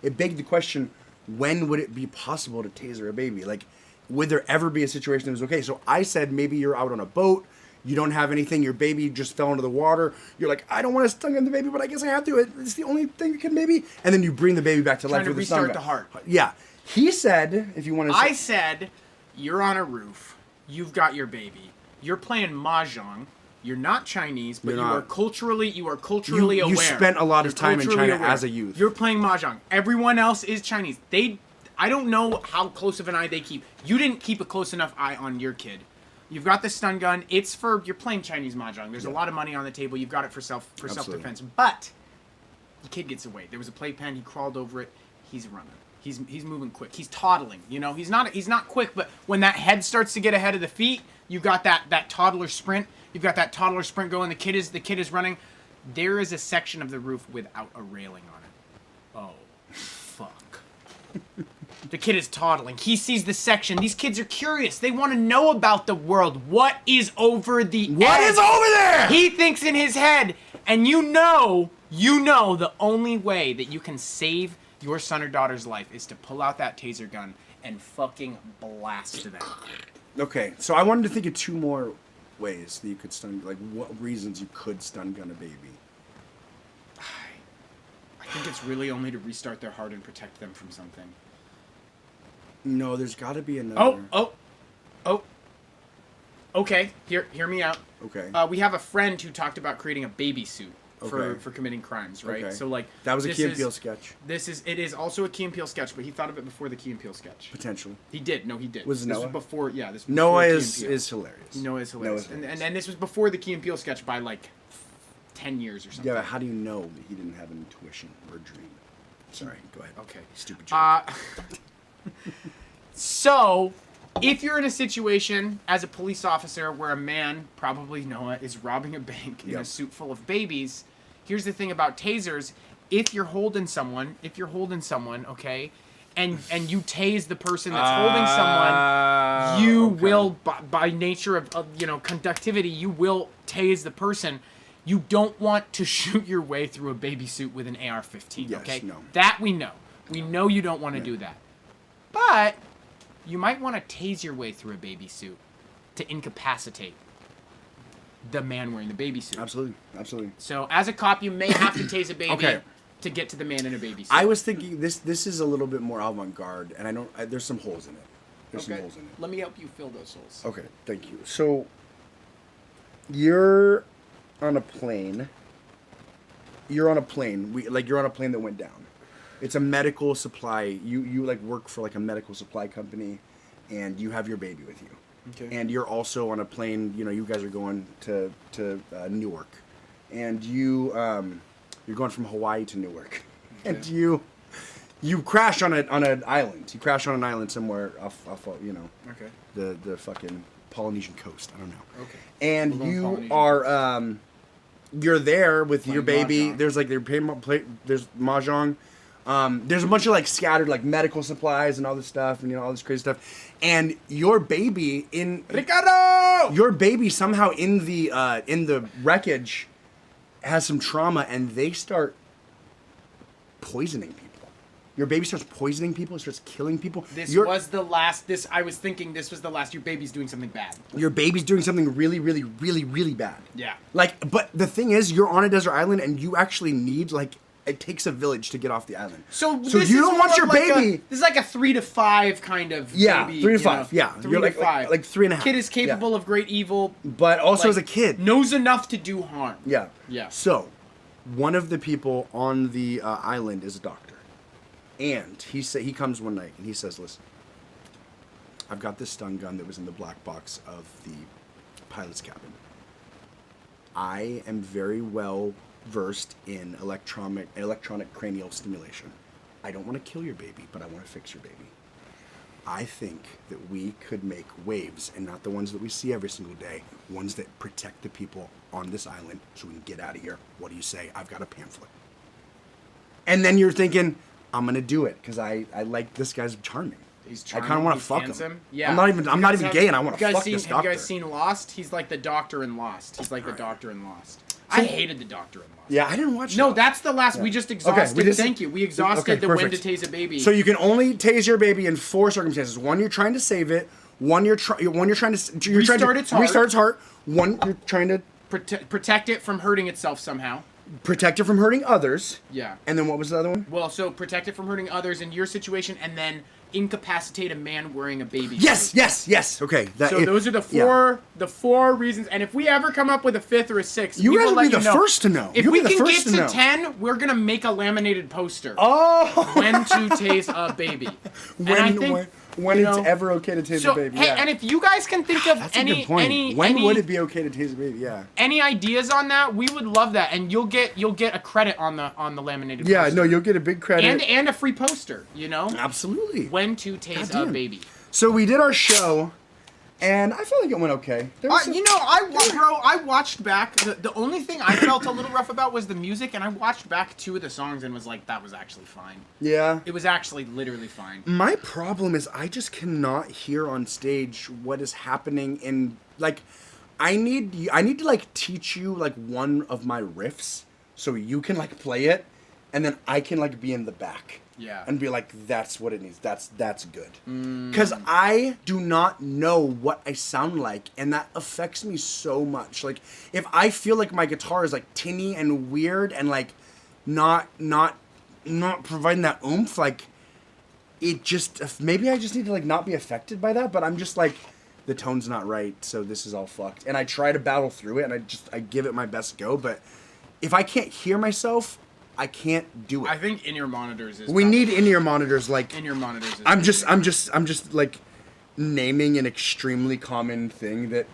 it begged the question, when would it be possible to taser a baby? Like, would there ever be a situation that was okay? So I said, maybe you're out on a boat, you don't have anything, your baby just fell into the water, you're like, I don't want to stun gun the baby, but I guess I have to, it's the only thing that can maybe, and then you bring the baby back to life with the stun gun. Trying to restart the heart. Yeah. He said, if you want to I said, you're on a roof, you've got your baby, you're playing mahjong, you're not Chinese, but you are culturally aware. You spent a lot of time in China as a youth. You're playing mahjong. Everyone else is Chinese. I don't know how close of an eye they keep. You didn't keep a close enough eye on your kid. You've got the stun gun. You're playing Chinese mahjong. There's a lot of money on the table. You've got it for self-defense. But the kid gets away. There was a playpen. He crawled over it. He's running. He's moving quick. He's toddling. You know, he's not quick, but when that head starts to get ahead of the feet, you got that toddler sprint. You've got that toddler sprint going. The kid is running. There is a section of the roof without a railing on it. Oh, fuck. The kid is toddling. He sees the section. These kids are curious. They want to know about the world. What is over the edge? What is over there? He thinks in his head, and you know the only way that you can save your son or daughter's life is to pull out that taser gun and fucking blast them. Okay, so I wanted to think of two more ways that you could stun, like what reasons you could stun gun a baby. I think it's really only to restart their heart and protect them from something. No, there's got to be another. Oh. Okay, hear me out. Okay. We have a friend who talked about creating a baby suit for committing crimes, right? Okay. So like that was a Key and Peele sketch. It is also a Key and Peele sketch, but he thought of it before the Key and Peele sketch. Potentially. He did. No, he did. Was this Noah? Was before? Yeah, this was Noah before is hilarious. Noah is hilarious. And this was before the Key and Peele sketch by like 10 years or something. Yeah, but how do you know that he didn't have an intuition or a dream? Sorry, go ahead. Okay. Stupid joke. So, if you're in a situation as a police officer where a man, probably Noah, is robbing a bank in a suit full of babies, here's the thing about tasers. If you're holding someone, okay, and you tase the person that's holding someone, you will, by nature of conductivity, you will tase the person. You don't want to shoot your way through a baby suit with an AR-15, okay? No. That we know. We know you don't want to do that. But you might want to tase your way through a baby suit to incapacitate the man wearing the baby suit. Absolutely. So as a cop, you may have to tase a baby to get to the man in a baby suit. I was thinking this is a little bit more avant-garde, and there's some holes in it. Let me help you fill those holes. Okay, thank you. So you're on a plane. You're on a plane that went down. It's a medical supply. You like work for like a medical supply company, and you have your baby with you. Okay. And you're also on a plane. You guys are going to Newark, and you're going from Hawaii to Newark, and you crash on an island. You crash on an island somewhere off the fucking Polynesian coast. I don't know. Okay. And you are you're there with your baby. Mahjong. There's like there's mahjong. There's a bunch of like scattered like medical supplies and all this stuff and all this crazy stuff, and your baby your baby somehow in the wreckage has some trauma, and they start poisoning people. Your baby starts poisoning people, starts killing people. I was thinking this was the last. Your baby's doing something bad. Your baby's doing something really, really, really, really bad. Yeah. But the thing is, you're on a desert island, and you actually need it takes a village to get off the island. So you don't want your baby. This is like a 3 to 5 kind of baby. 3 to 5. Yeah, 3 you're to 5. Like 3.5. Kid is capable of great evil, but also as a kid knows enough to do harm. Yeah. Yeah. So, one of the people on the island is a doctor, and he comes one night and he says, "Listen, I've got this stun gun that was in the black box of the pilot's cabin. I am very well versed in electronic cranial stimulation. I don't want to kill your baby, but I want to fix your baby. I think that we could make waves, and not the ones that we see every single day, ones that protect the people on this island so we can get out of here. What do you say? I've got a pamphlet. And then you're thinking, I'm going to do it because I like this guy's charming. He's charming. I kind of want to fuck handsome. him. Yeah. I'm not even gay, and I want to fuck this doctor. Have you guys seen Lost? He's like the doctor in Lost. He's like the doctor in Lost. I hated the doctor in Lost. Yeah, I didn't watch. No, that's the last. Yeah. We just exhausted. Okay, thank you. We exhausted the when to tase a baby. So you can only tase your baby in 4 circumstances. One, you're trying to save it. One, you're trying to restart its heart. One, you're trying to protect it from hurting itself somehow. Protect it from hurting others. Yeah. And then what was the other one? Well, so protect it from hurting others in your situation, and then incapacitate a man wearing a baby. Yes. Okay. So those are the four reasons. And if we ever come up with a 5th or a 6th, you guys will be the first to know. If we can get to 10, we're gonna make a laminated poster. Oh. When to tase a baby. When it's ever okay to tase a baby. Hey, and if you guys can think of when would it be okay to tase a baby? Yeah. Any ideas on that? We would love that, and you'll get a credit on the laminated. Yeah, poster. no, you'll get a big credit and a free poster. You know. Absolutely. When to tase a baby. So we did our show, and I felt like it went okay. I watched back. The only thing I felt a little rough about was the music, and I watched back 2 of the songs and was like, that was actually fine. Yeah. It was actually literally fine. My problem is I just cannot hear on stage what is happening in, like, I need to, like, teach you, like, one of my riffs so you can, like, play it, and then I can, like, be in the back. Yeah. And be like, that's what it needs. That's good. Because I do not know what I sound like, and that affects me so much. Like, if I feel like my guitar is, like, tinny and weird and, like, not providing that oomph, like, it just, maybe I just need to, like, not be affected by that, but I'm just like, the tone's not right, so this is all fucked. And I try to battle through it, and I give it my best go, but if I can't hear myself, I can't do it. I think in-ear monitors is. We need in-ear monitors. Like in-ear monitors. I'm just like naming an extremely common thing that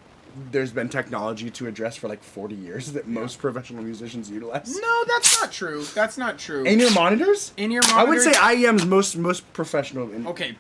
there's been technology to address for like 40 years that most professional musicians utilize. No, that's not true. That's not true. In-ear monitors? In-ear monitors. I would say IEM's most professional. Okay,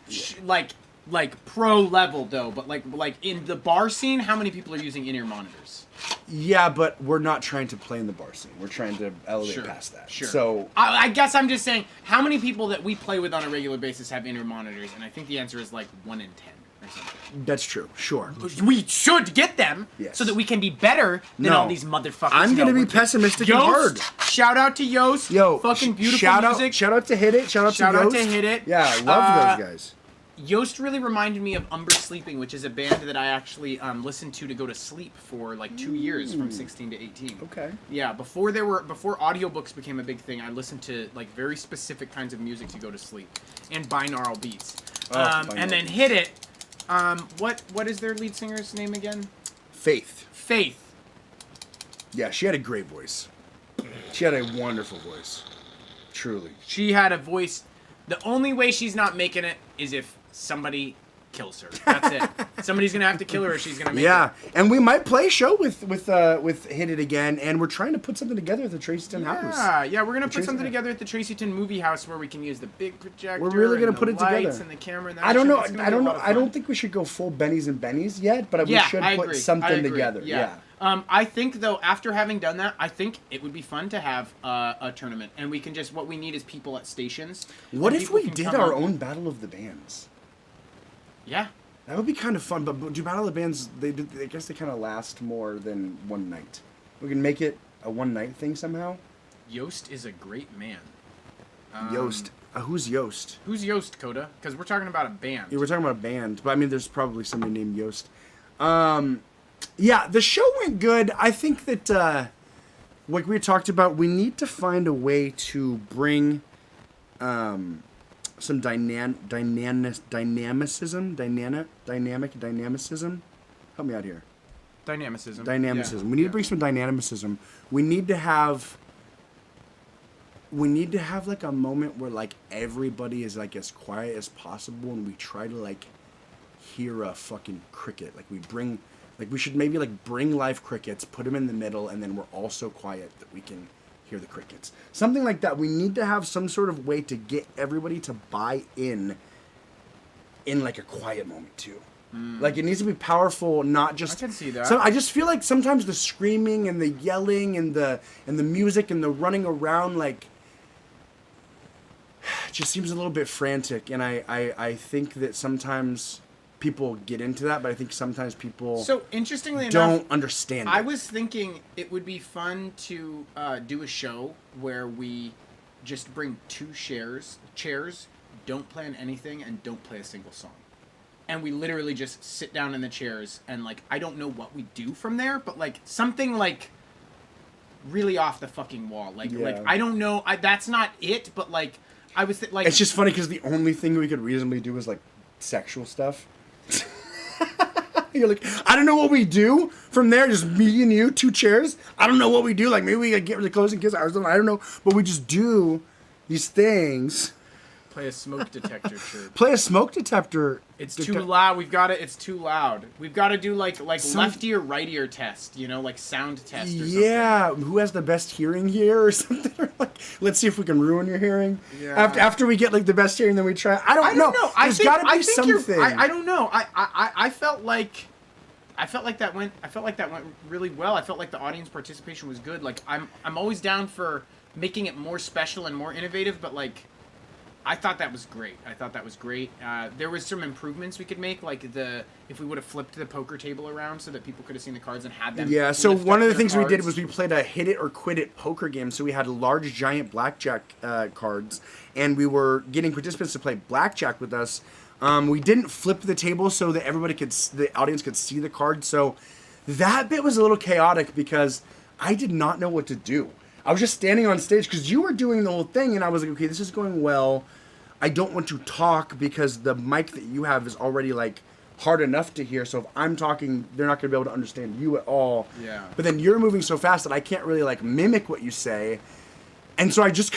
like pro level though, but like in the bar scene, how many people are using in-ear monitors? Yeah, but we're not trying to play in the bar scene. We're trying to elevate past that. Sure. So I guess I'm just saying, how many people that we play with on a regular basis have in-ear monitors? And I think the answer is like 1 in 10 or something. That's true. Sure. We should get them so that we can be better than all these motherfuckers. I'm gonna be pessimistic and hard. Shout out to Yost. Yo, fucking beautiful music. Shout out to Hit It. Shout out to Hit It. Yeah, I love those guys. Yost really reminded me of Umber Sleeping, which is a band that I actually listened to go to sleep for like 2 years from 16 to 18. Okay. Yeah, before audiobooks became a big thing, I listened to like very specific kinds of music to go to sleep and binaural beats. And then Hit It. What is their lead singer's name again? Faith. Yeah, she had a great voice. She had a wonderful voice. Truly. She had a voice. The only way she's not making it is if somebody kills her. That's it. Somebody's gonna have to kill her or she's gonna make it. Yeah, and we might play a show with Hit It again, and we're trying to put something together at the Tracyton house. Yeah, we're gonna put something together at the Tracyton movie house where we can use the big projector. We're really gonna put it together. And the camera. And I don't know. I don't think we should go full Bennies and Bennies yet, but we should put something together. Yeah. I think though, after having done that, I think it would be fun to have a tournament, and we can just what we need is people at stations. What if we did our own Battle of the Bands? Yeah. That would be kind of fun, but do Battle of the Bands, I guess they kind of last more than one night. We can make it a one-night thing somehow. Yost is a great man. Yost. Who's Yost? Who's Yost, Coda? Because we're talking about a band. Yeah, we're talking about a band, but I mean, there's probably somebody named Yost. Yeah, the show went good. I think that, like we talked about, we need to find a way to bring some dynamicism. Help me out here. Dynamicism. Yeah. We need to bring some dynamicism. We need to have like a moment where like everybody is like as quiet as possible, and we try to like hear a fucking cricket. Like we should maybe like bring live crickets, put them in the middle, and then we're all so quiet that we can hear the crickets. Something like that. We need to have some sort of way to get everybody to buy in like a quiet moment too. Like it needs to be powerful, not just. I can see that. So I just feel like sometimes the screaming and the yelling and the music and the running around like just seems a little bit frantic, and I think that sometimes people get into that, but I think sometimes people so interestingly don't enough, understand it. I was thinking it would be fun to do a show where we just bring 2 chairs, don't plan anything, and don't play a single song. And we literally just sit down in the chairs and, like, I don't know what we do from there, but, like, something, like, really off the fucking wall. Like, I don't know. That's not it, but, like, I was, like... It's just funny because the only thing we could reasonably do is, like, sexual stuff. You're like, I don't know what we do from there. Just me and you, 2 chairs. I don't know what we do. Like, maybe we could get really close and kiss. I don't know. But we just do these things. Play a smoke detector chirp. Play a smoke detector. It's too loud. It's too loud. We've got to do like lefty or righty or test, you know, like sound test or something. Yeah, who has the best hearing here or something? Or like, let's see if we can ruin your hearing. Yeah. After we get like the best hearing, then we try. I don't know. There's got to be something. I don't know. I felt like that went really well. I felt like the audience participation was good. Like I'm always down for making it more special and more innovative, but like I thought that was great. There was some improvements we could make, like if we would have flipped the poker table around so that people could have seen the cards and had them. Yeah. So one of the things we did was we played a hit it or quit it poker game. So we had large, giant blackjack cards, and we were getting participants to play blackjack with us. We didn't flip the table so that the audience could see the cards. So that bit was a little chaotic because I did not know what to do. I was just standing on stage because you were doing the whole thing, and I was like, okay, this is going well. I don't want to talk because the mic that you have is already like hard enough to hear. So if I'm talking, they're not going to be able to understand you at all. Yeah. But then you're moving so fast that I can't really like mimic what you say. And so I just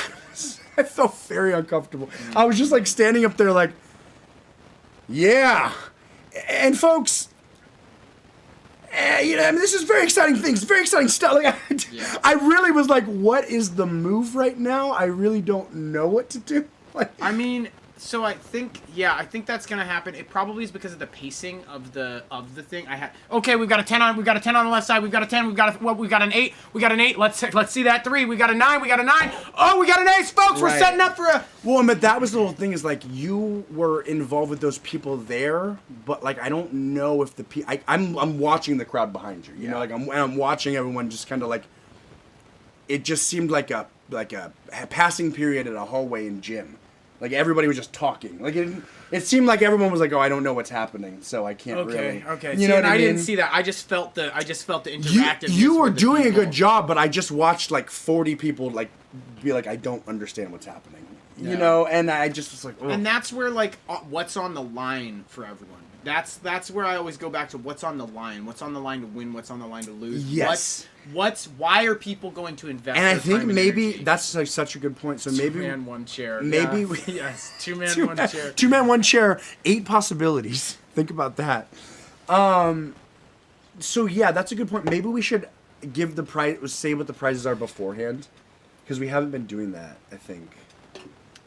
I felt very uncomfortable. I was just like standing up there like, yeah. And folks, you know, I mean, this is very exciting things, very exciting stuff. Like, I really was like, what is the move right now? I really don't know what to do. Like, I mean, so I think that's gonna happen. It probably is because of the pacing of the thing. Okay, we've got a 10 on the left side. We've got a 10. We've got an 8. We got an 8. Let's see that 3. We got a 9. Oh, we got an ace, folks. We're setting up for a. Well, but that was the whole thing. Is like you were involved with those people there, but like I don't know if I'm watching the crowd behind you. You know, like I'm watching everyone just kind of like. It just seemed like a passing period at a hallway in gym. Like everybody was just talking. Like it seemed like everyone was like, "Oh, I don't know what's happening, so I can't really." Okay. You know what I mean? didn't see that. I just felt the interactiveness. You were with the doing people. a good job, but I just watched like 40 people like be like, "I don't understand what's happening," you know, and I just was like, "Oh." And that's where like what's on the line for everyone. That's where I always go back to what's on the line. What's on the line to win? What's on the line to lose? Yes. Why are people going to invest? And I think time maybe energy? That's like such a good point. So maybe 2 man, 1 chair. Maybe yes, 2 man, 1 chair. 2 man, 1 chair. 8 possibilities. Think about that. So yeah, that's a good point. Maybe we should give the price. Say what the prizes are beforehand, because we haven't been doing that. I think.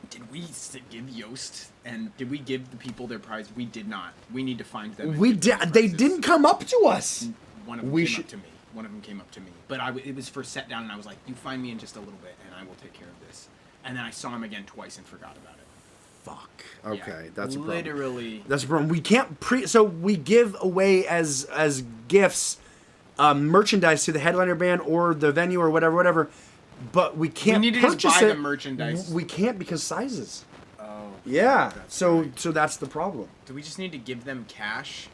Did we give Yost and did we give the people their prize? We did not. We need to find them. We did. They didn't come up to us. One of them came up to me. But it was for set down, and I was like, "You find me in just a little bit, and I will take care of this." And then I saw him again twice and forgot about it. Fuck. Okay, that's a problem. Literally. That's a problem. We can't So we give away as gifts, merchandise to the headliner band or the venue or whatever. But we can't. We need to just buy the merchandise. We can't because sizes. Oh. Yeah. So right. so that's the problem. Do we just need to give them cash?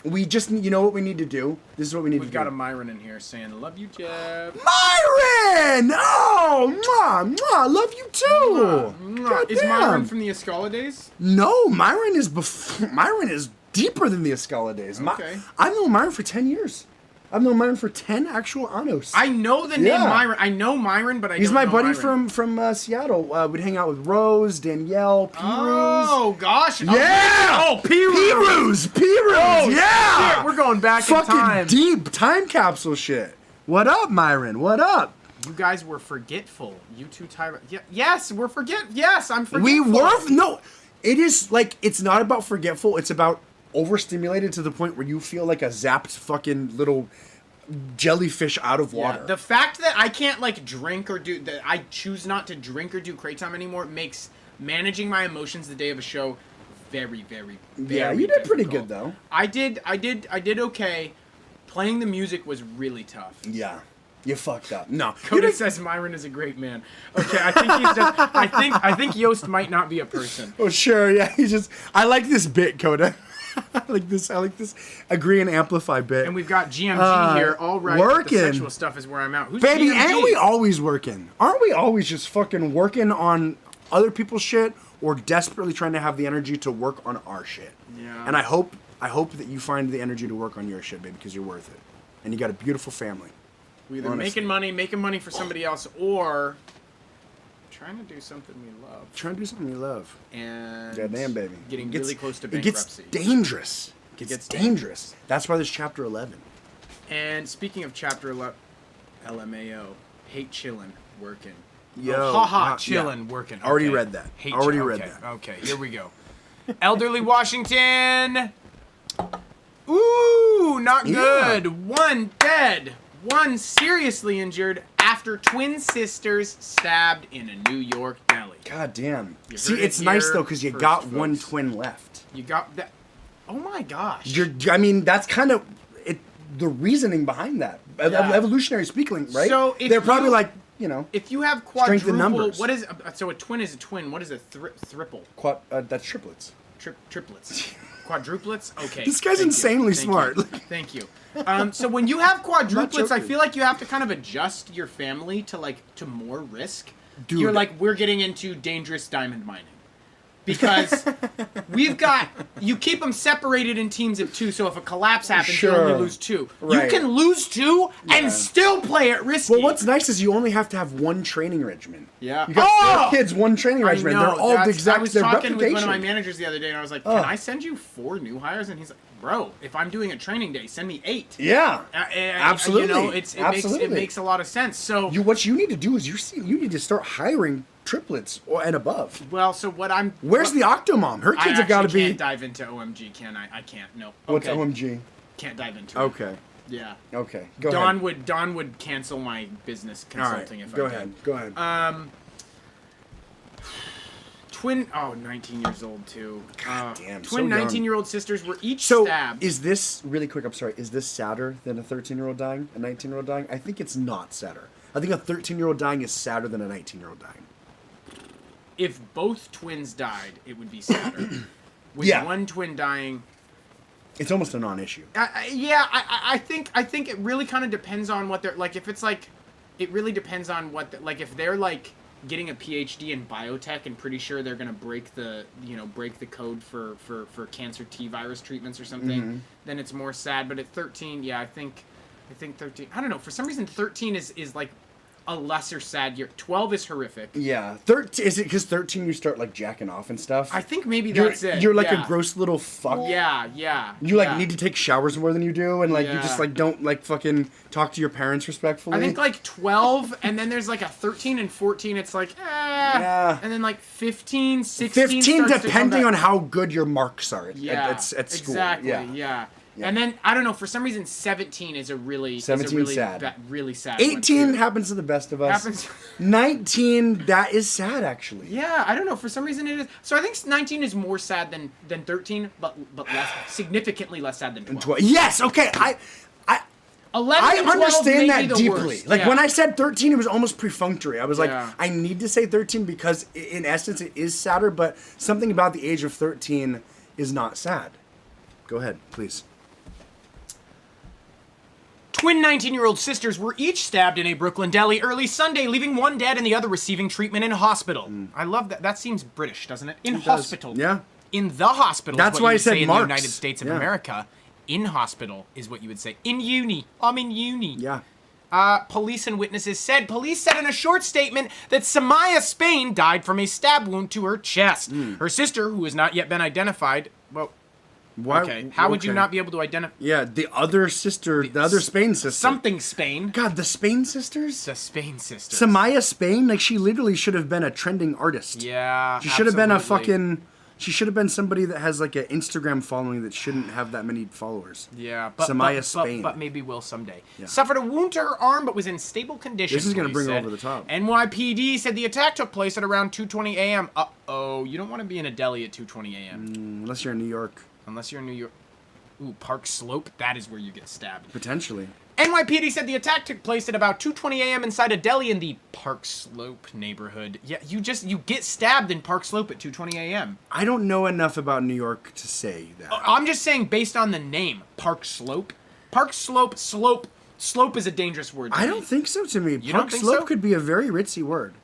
We just, you know what we need to do? This is what we need to do. We've got a Myron in here saying, "Love you, Jeff." Myron! Oh, mwah, mwah, love you too. Mwah. Is Myron from the Escala days? No, Myron is deeper than the Escala days. Okay. I've known Myron for 10 years. I've known Myron for 10 actual annos. I know the name Myron. I know Myron, but He's don't my know buddy Myron. from Seattle. We'd hang out with Rose, Danielle, P-Ruse. Oh, gosh. Yeah! Oh, P-Ruse. Oh, yeah! Shit, we're going back in time. Fucking deep time capsule shit. What up, Myron? What up? You guys were forgetful. You two, Tyra. Yeah, yes, we're Yes, I'm forgetful. We were no. It is like it's not about forgetful. It's about overstimulated to the point where you feel like a zapped fucking little jellyfish out of water. Yeah, the fact that I can't like drink or do that, I choose not to drink or do crate time anymore makes managing my emotions the day of a show very, very, very yeah. You did pretty difficult. good though. I did okay. Playing the music was really tough. Yeah. You fucked up. No. Coda says Myron is a great man. Okay, I think he's just. I think Yost might not be a person. Oh sure, yeah. He's just. I like this bit, Coda. I like this. Agree and amplify bit. And we've got GMG here. All right. Working. The sexual stuff is where I'm at. Who's Baby, GMG? ain't we always working? Aren't we always just fucking working on other people's shit, or desperately trying to have the energy to work on our shit? Yeah. And I hope that you find the energy to work on your shit, baby, because you're worth it, and you got a beautiful family. We're either making money for somebody else, or trying to do something we love. Trying to do something you love. And goddamn, baby. Getting really close to bankruptcy. It gets dangerous. It gets dangerous. That's why there's Chapter 11. And speaking of Chapter 11, LMAO, hate chillin', working. Yo, chillin', working. Okay. Already read that. Hate Already chill. read Okay. that. Okay, here we go. Elderly Washington. Ooh, not good. One dead. One seriously injured after twin sisters stabbed in a New York deli. God damn. You See, heard it's it nice here though because you first, got folks. one twin left. You got that. Oh my gosh. I mean, that's kind of it. The reasoning behind that, Yeah. evolutionary speaking, right? So if they're probably you- like, If you have strength in quadruple, numbers. what is so a twin is a twin? What is a thriple? That's triplets. Triplets. Quadruplets? Okay. This guy's thank you. insanely Thank smart. you. Thank you. So when you have quadruplets, I joking. feel like you have to kind of adjust your family to more risk. Dude. You're like, we're getting into dangerous diamond mining. Because you keep them separated in teams of two, so if a collapse happens, you only lose two. Right. You can lose two and still play it risky. Well, what's nice is you only have to have one training regimen. Yeah. You got 4 kids, one training regimen. They're all the exact. I was they're talking with one of my replication. managers the other day, and I was like, "Can I send you 4 new hires?" And he's like, "Bro, if I'm doing a training day, send me 8." Yeah. Absolutely. You know, it Absolutely. makes a lot of sense. So What you need to do is you need to start hiring triplets and above. well, so what I'm Where's the Octomom? Her kids have got to I be. can't dive into OMG, can I? I can't. No. What's Okay. OMG? Can't dive into it. Okay. Yeah. Okay. Go ahead. Don would cancel my business consulting if Go I ahead. did. Go ahead. Twin 19 years old too. God damn, Twin so young. 19-year-old sisters were each So, stabbed. is this really quick? I'm sorry. Is this sadder than a 13-year-old dying? A 19-year-old dying? I think it's not sadder. I think a 13-year-old dying is sadder than a 19-year-old dying. If both twins died, it would be sadder. With Yeah. one twin dying, It's almost a non-issue. I think it really kind of depends on what they're like. If it's like, it really depends on what like if they're like getting a PhD in biotech and pretty sure they're gonna break the code for cancer T virus treatments or something, then it's more sad. But at 13, yeah, I think 13. I don't know. For some reason, 13 is like a lesser sad year. 12 is horrific. Yeah. 13. Is it because 13 you start like jacking off and stuff? I think maybe that's it. You're like yeah. a gross little fuck. Yeah. You like need to take showers more than you do, and like you Yeah. just like don't like fucking talk to your parents respectfully. I think like 12, and then there's like a 13 and 14. It's like, Yeah. And then like 15, 16. 15 starts to come depending back. on how good your marks are at school. Exactly. Yeah. And then I don't know. For some reason, 17 is a really 17 sad. Really sad. one, 18 too. happens to the best of us. Happens. 19, that is sad actually. Yeah, I don't know. For some reason, it is. So I think 19 is more sad than 13, but less, significantly less sad than 12. Yes. Okay. 11 I and 12 understand may that be the deeply. worst. Like Yeah. when I said 13, it was almost perfunctory. I was like, Yeah. I need to say 13 because in essence it is sadder, but something about the age of 13 is not sad. Go ahead, please. Twin 19-year-old sisters were each stabbed in a Brooklyn deli early Sunday, leaving one dead and the other receiving treatment in hospital. I love that. That seems British, doesn't it? In hospital. Yeah. In the hospital. That's is what why you I would said say in marks. the United States of Yeah. America. In hospital is what you would say. In uni. I'm in uni. Yeah. Police and witnesses said. Police said in a short statement that Samaya Spain died from a stab wound to her chest. Her sister, who has not yet been identified, well, Why? Okay. How would you not be able to identify? Yeah, the other sister, the other Spain sister. Something Spain. God, the Spain sisters? The Spain sisters. Samaya Spain? Like, she literally should have been a trending artist. Yeah, She should have been a fucking... She should have been somebody that has, like, an Instagram following that shouldn't have that many followers. Yeah, Samaya Spain. But maybe will someday. Yeah. Suffered a wound to her arm, but was in stable condition. This is going to bring her over the top. NYPD said the attack took place at around 2:20 a.m. Uh-oh, you don't want to be in a deli at 2:20 a.m. Unless you're in New York. Unless you're in New York. Ooh, Park Slope? That is where you get stabbed. Potentially. NYPD said the attack took place at about 2:20 a.m. inside a deli in the Park Slope neighborhood. Yeah, you get stabbed in Park Slope at 2:20 a.m. I don't know enough about New York to say that. I'm just saying based on the name, Park Slope. Park Slope, slope is a dangerous word to me. I don't think so to me. You Park don't think Slope so? could be a very ritzy word.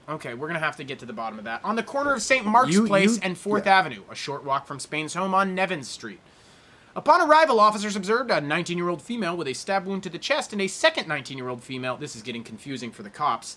Okay, we're going to have to get to the bottom of that. On the corner of St. Mark's Place and 4th Avenue, a short walk from Spain's home on Nevins Street. Upon arrival, officers observed a 19-year-old female with a stab wound to the chest and a second 19-year-old female, this is getting confusing for the cops,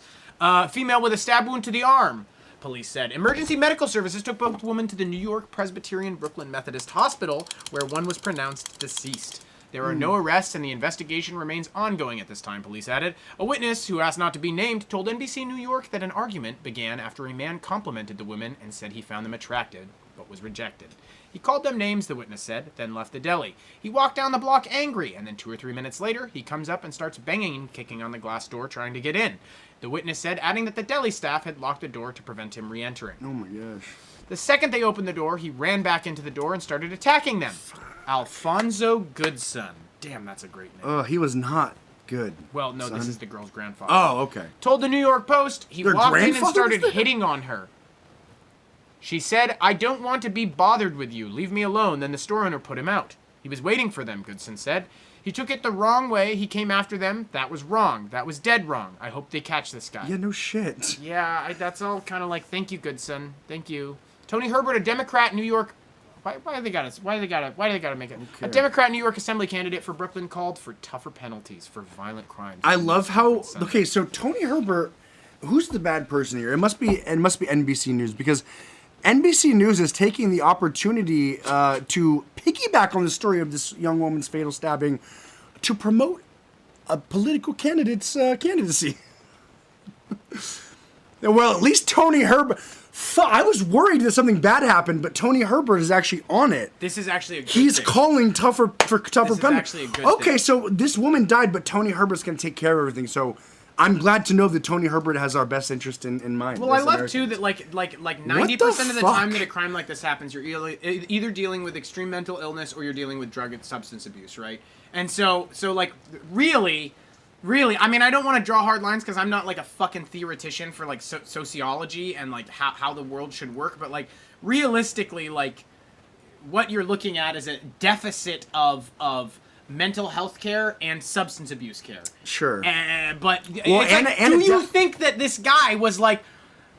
female with a stab wound to the arm, police said. Emergency medical services took both women to the New York Presbyterian Brooklyn Methodist Hospital, where one was pronounced deceased. There are no arrests and the investigation remains ongoing at this time, police added. A witness, who asked not to be named, told NBC New York that an argument began after a man complimented the women and said he found them attractive, but was rejected. He called them names, the witness said, then left the deli. He walked down the block angry, and then 2 or 3 minutes later, he comes up and starts banging and kicking on the glass door trying to get in. The witness said, adding that the deli staff had locked the door to prevent him re-entering. Oh my gosh. The second they opened the door, he ran back into the door and started attacking them. Alfonso Goodson. Damn, that's a great name. He was not good. Well, no, son. this is the girl's grandfather. Oh, okay. Told the New York Post he Their walked in and grandfather started was there? hitting on her. She said, I don't want to be bothered with you. Leave me alone. Then the store owner put him out. He was waiting for them, Goodson said. He took it the wrong way. He came after them. That was wrong. That was dead wrong. I hope they catch this guy. Yeah, no shit. Yeah, that's all kind of like, thank you, Goodson. Thank you. Tony Herbert, a Democrat, New York. Why do they gotta make it? Okay. A Democrat New York Assembly candidate for Brooklyn called for tougher penalties for violent crimes. I love how okay, so Tony Herbert, who's the bad person here? It must be NBC News, because NBC News is taking the opportunity to piggyback on the story of this young woman's fatal stabbing to promote a political candidate's candidacy. Well, at least Tony Herbert. I was worried that something bad happened, but Tony Herbert is actually on it. This is actually a good He's thing. calling tougher This is pen. actually a good Okay, thing. so this woman died, but Tony Herbert's going to take care of everything. So I'm glad to know that Tony Herbert has our best interest in mind. Well, I love too that like 90% of the fuck? time that a crime like this happens, you're either dealing with extreme mental illness or you're dealing with drug and substance abuse, right? And so like really, I mean, I don't want to draw hard lines because I'm not like a fucking theoretician for like sociology and like how the world should work, but like realistically, like what you're looking at is a deficit of mental health care and substance abuse care. Sure. But Well, it's and- like, and do a you de- think that this guy was like,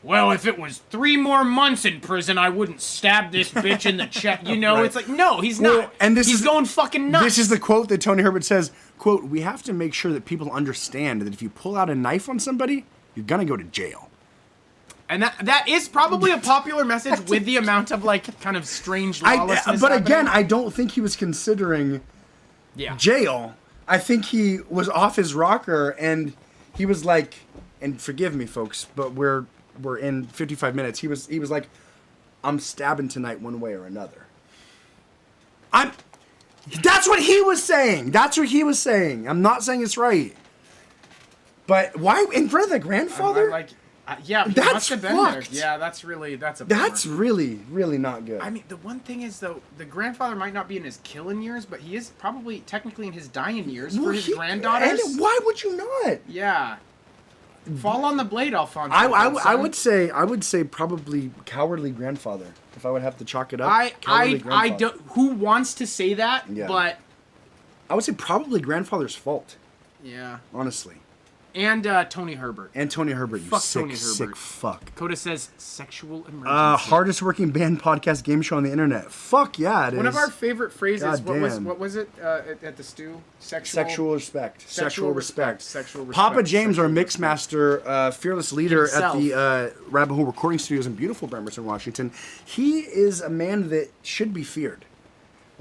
well, if it was 3 more months in prison, I wouldn't stab this bitch in the chest. You know, Right. it's like, no, he's Well, not. and this he's is- going fucking nuts. This is the quote that Tony Herbert says, quote, "We have to make sure that people understand that if you pull out a knife on somebody, you're going to go to jail." And that is probably a popular message with the amount of like kind of strange lawlessness. But happening. again, I don't think he was considering jail. I think he was off his rocker and he was like, and forgive me folks, but we're in 55 minutes. He was like, I'm stabbing tonight one way or another. That's what he was saying. That's what he was saying. I'm not saying it's right. But why in front of the grandfather? Yeah, he That's must have been there. fucked. Yeah, that's a bummer. That's really, really not good. I mean, the one thing is, though, the grandfather might not be in his killing years, but he is probably technically in his dying years for his granddaughters. And why would you not? Yeah. Fall on the blade, Alfonso. I would say probably cowardly grandfather. If I would have to chalk it up. I don't. Who wants to say that? Yeah. But I would say probably grandfather's fault. Yeah. Honestly. And Tony Herbert. And Tony Herbert, you Fuck sick, Tony Herbert. sick fuck. Coda says sexual emergency. Hardest working band podcast game show on the internet. Fuck yeah, it is. One of our favorite phrases. God What was it at the stew? Sexual respect. Sexual respect. Papa James, our mix master, fearless leader Himself. at the Rabbit Hole Recording Studios in beautiful Bremerton, Washington. He is a man that should be feared.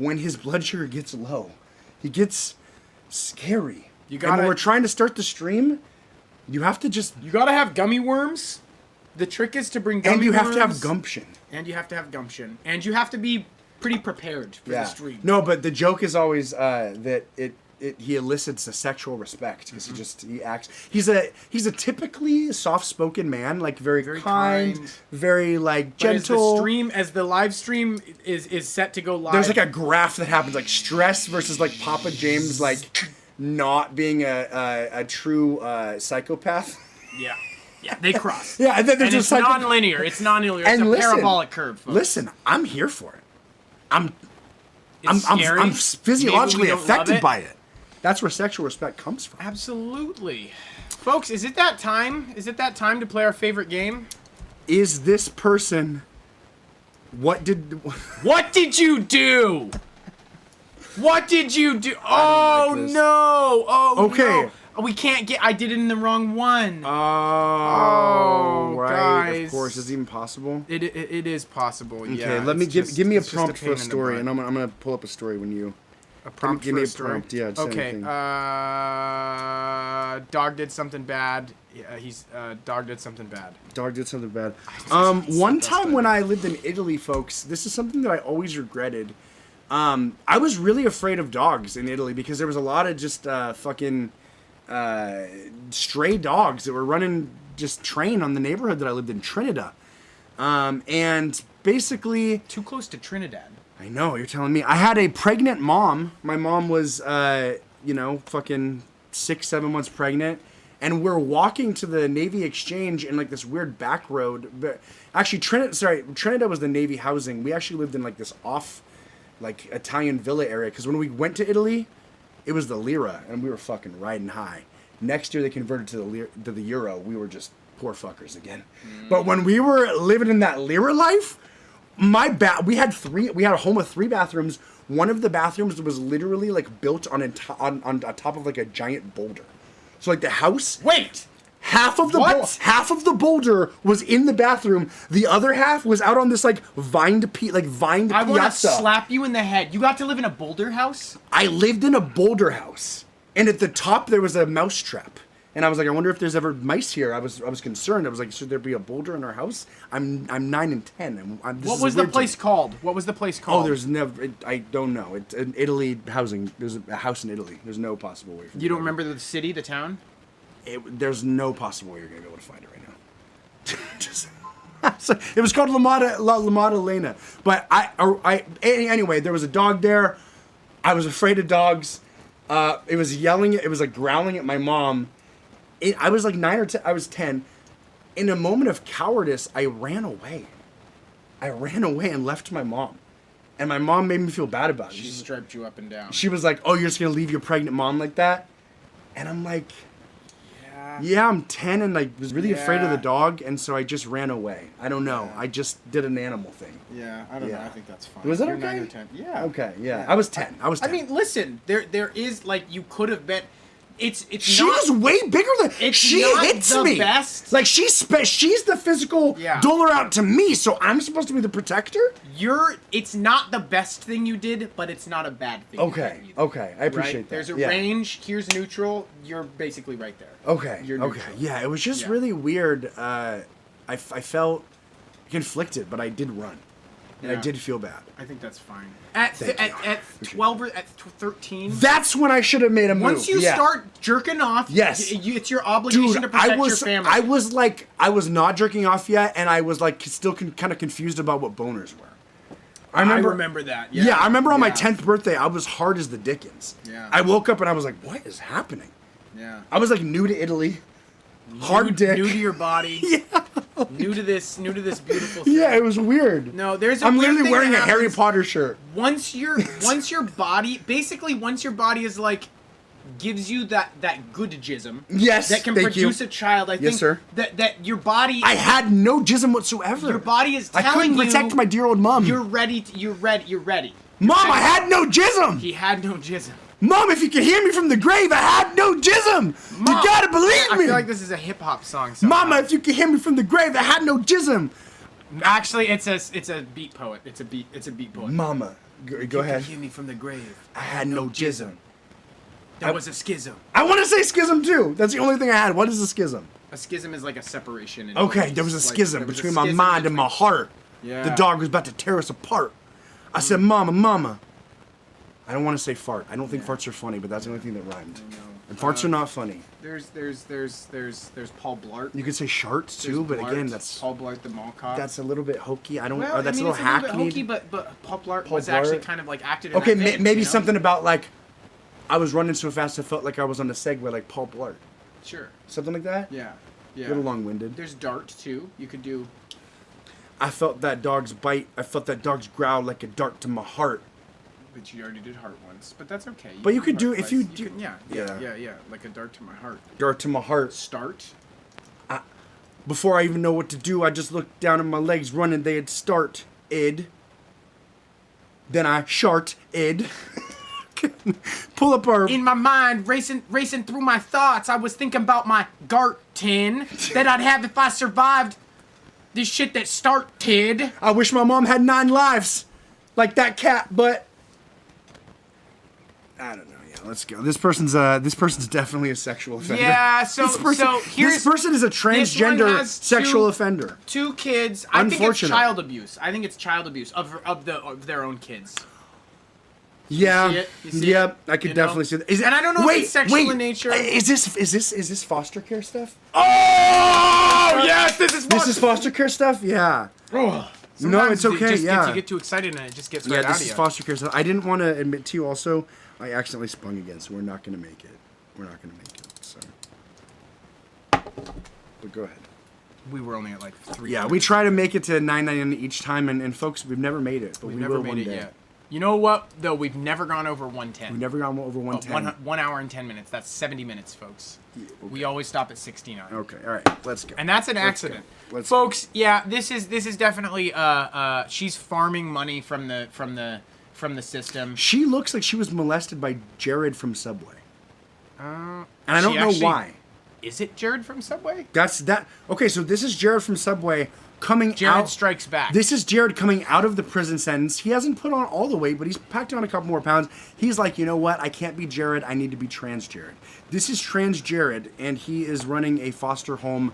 when his blood sugar gets low. He gets scary. And when we're trying to start the stream, you have to just... You gotta have gummy worms. The trick is to bring gummy worms. And you have to have gumption. And you have to have gumption. And you have to be pretty prepared for the stream. No, but the joke is always that he elicits a sexual respect because he acts. He's a typically soft-spoken man, like very kind, very like gentle. As the live stream is set to go live, there's like a graph that happens, like stress versus like Papa James, like not being a true psychopath. Yeah. Yeah, they cross. Yeah, and then there's it's non-linear. It's non-linear. It's a parabolic curve, folks. Listen, I'm here for it. I'm physiologically affected by it. That's where sexual respect comes from. Absolutely. Folks, is it that time? Is it that time to play our favorite game? Is this person... What did you do? What did you do? Oh, no. Oh, okay. No. We can't get... I did it in the wrong one. Oh, right. Guys. Of course. Is it even possible? It is possible, okay, yeah. let me give me a prompt for a story, and I'm gonna pull up a story when you... A prompt give for me a story? Prompt. Yeah, okay, dog did something bad. Yeah, dog did something bad. Dog did something bad. One time when I lived in Italy, folks, this is something that I always regretted. I was really afraid of dogs in Italy because there was a lot of just fucking stray dogs that were running just train on the neighborhood that I lived in, Trinidad. And basically... Too close to Trinidad. I know, you're telling me. I had a pregnant mom. My mom was, fucking 6-7 months pregnant. And we're walking to the Navy Exchange in, like, this weird back road. But actually, Trinidad was the Navy housing. We actually lived in, like, this off, like, Italian villa area. Because when we went to Italy, it was the lira. And we were fucking riding high. Next year, they converted to the euro. We were just poor fuckers again. But when we were living in that lira life... we had a home with 3 bathrooms. One of the bathrooms was literally like built on top of like a giant boulder. So like the house. Wait. Half of the boulder was in the bathroom. The other half was out on this like vined piazza. I want to slap you in the head. You got to live in a boulder house? I lived in a boulder house, and at the top there was a mouse trap. And I was like, I wonder if there's ever mice here. I was concerned. I was like, should there be a boulder in our house? I'm 9 and 10. What was the place called? What was the place called? Oh, there's never. I don't know. It's an Italy housing. There's a house in Italy. There's no possible way. You don't remember the city, the town? There's no possible way you're gonna be able to find it right now. It was called La Lena. But anyway, there was a dog there. I was afraid of dogs. It was yelling. It was like growling at my mom. I was like 9 or 10. I was 10. In a moment of cowardice, I ran away. And left my mom. And my mom made me feel bad about it. She striped you up and down. She was like, "Oh, you're just gonna leave your pregnant mom like that?" And I'm like, "Yeah, I'm 10 and I was really afraid of the dog, and so I just ran away. I don't know. I just did an animal thing." Yeah, I don't know. I think that's fine. Was that You're okay? 9 or 10. Yeah. Okay. Yeah. I was 10. I mean, listen. There is like you could have been. She was way bigger than she hits me. Best. Like she's the physical doler out to me, so I'm supposed to be the protector. It's not the best thing you did, but it's not a bad thing. Okay, I appreciate that. There's a range. Here's neutral. You're basically right there. Okay, yeah. It was just really weird. I felt conflicted, but I did run. And I did feel bad. I think that's fine. At 12 or at 13. That's when I should have made a move. Once you start jerking off, it's your obligation to protect your family. I was not jerking off yet, and I was like still kind of confused about what boners were. I remember that. Yeah, I remember on my 10th birthday, I was hard as the Dickens. Yeah. I woke up and I was like, what is happening? Yeah. I was like new to Italy. Hard dick. New to your body. Yeah. New to this beautiful thing. Yeah, it was weird. No, there's I'm literally wearing a Harry Potter shirt. Once your body is like gives you that good jism. Yes. That can produce a child. I think sir. That your body I had no jism whatsoever. Your body is telling you I couldn't protect my dear old mom. You're ready. You're ready. Mom, I had no jism. He had no jism. Mom, if you can hear me from the grave, I had no jism. Mom, you gotta believe me. I feel like this is a hip hop song. Mama, if you can hear me from the grave, I had no jism. Actually, it's a beat poet. It's a beat poet. Mama, go ahead. Hear me from the grave. I had no jism. There was a schism. I want to say schism too. That's the only thing I had. What is a schism? A schism is like a separation. Okay, there was a schism between my mind and my heart. Yeah. The dog was about to tear us apart. I said, Mama. I don't want to say fart. I don't think farts are funny, but that's the only thing that rhymed. I know. And farts are not funny. There's Paul Blart. You could say sharts too, but again, that's Paul Blart the Mall Cop. that's a little bit hokey. I don't. Well, That's I mean, a it's little a little hackneyed. bit hokey, but Paul Blart Paul was actually Blart. kind of like acted in Okay, that vein, maybe you know? something about like I was running so fast I felt like I was on a Segway, like Paul Blart. Sure. Something like that. Yeah. A little long-winded. There's Dart too. You could do. I felt that dog's bite. I felt that dog's growl like a dart to my heart. But you already did Heart once. But that's okay. But you can could do Heart if twice. you do. Could, yeah. Like a dart to my heart. Dart to my heart. Start. Before I even know what to do, I just looked down at my legs running. They had start id. Then I shart id. Pull up our. In my mind, racing through my thoughts, I was thinking about my Garten that I'd have if I survived this shit that started. I wish my mom had 9 lives, like that cat. But I don't know. Yeah, let's go. This person's definitely a sexual offender. Yeah. So this person is a transgender sexual offender. 2 kids. I think it's Unfortunate. child abuse. I think it's child abuse of their own kids. Yeah. You see Yep. it? I could You know? definitely see that. Is it, And I don't know if it's sexual in nature. Is this foster care stuff? Oh yes, this is This is foster care stuff? Yeah. Oh, No, it's okay. You get too excited and it just gets right Yeah, out this of is you. foster care stuff. I didn't want to admit to you also, I accidentally spung again, so we're not going to make it. So. But go ahead. We were only at like 3. Yeah, we try to make it to $9.99 each time, and folks, we've never made it, but We've we never will made one it day. yet. You know what, though? We've never gone over 110. We've never gone over 110. 1 hour and 10 minutes. That's 70 minutes, folks. Yeah, okay. We always stop at 69. Okay, all right, let's go. And that's an Let's accident. go. Let's Folks, yeah, this is definitely she's farming money from the system. She looks like she was molested by Jared from Subway. And I she don't know actually- why. Is it Jared from Subway? That's that. Okay, so this is Jared from Subway coming Jared out. Strikes Back. This is Jared coming out of the prison sentence. He hasn't put on all the weight, but he's packed on a couple more pounds. He's like, you know what? I can't be Jared. I need to be trans Jared. This is trans Jared, and he is running a foster home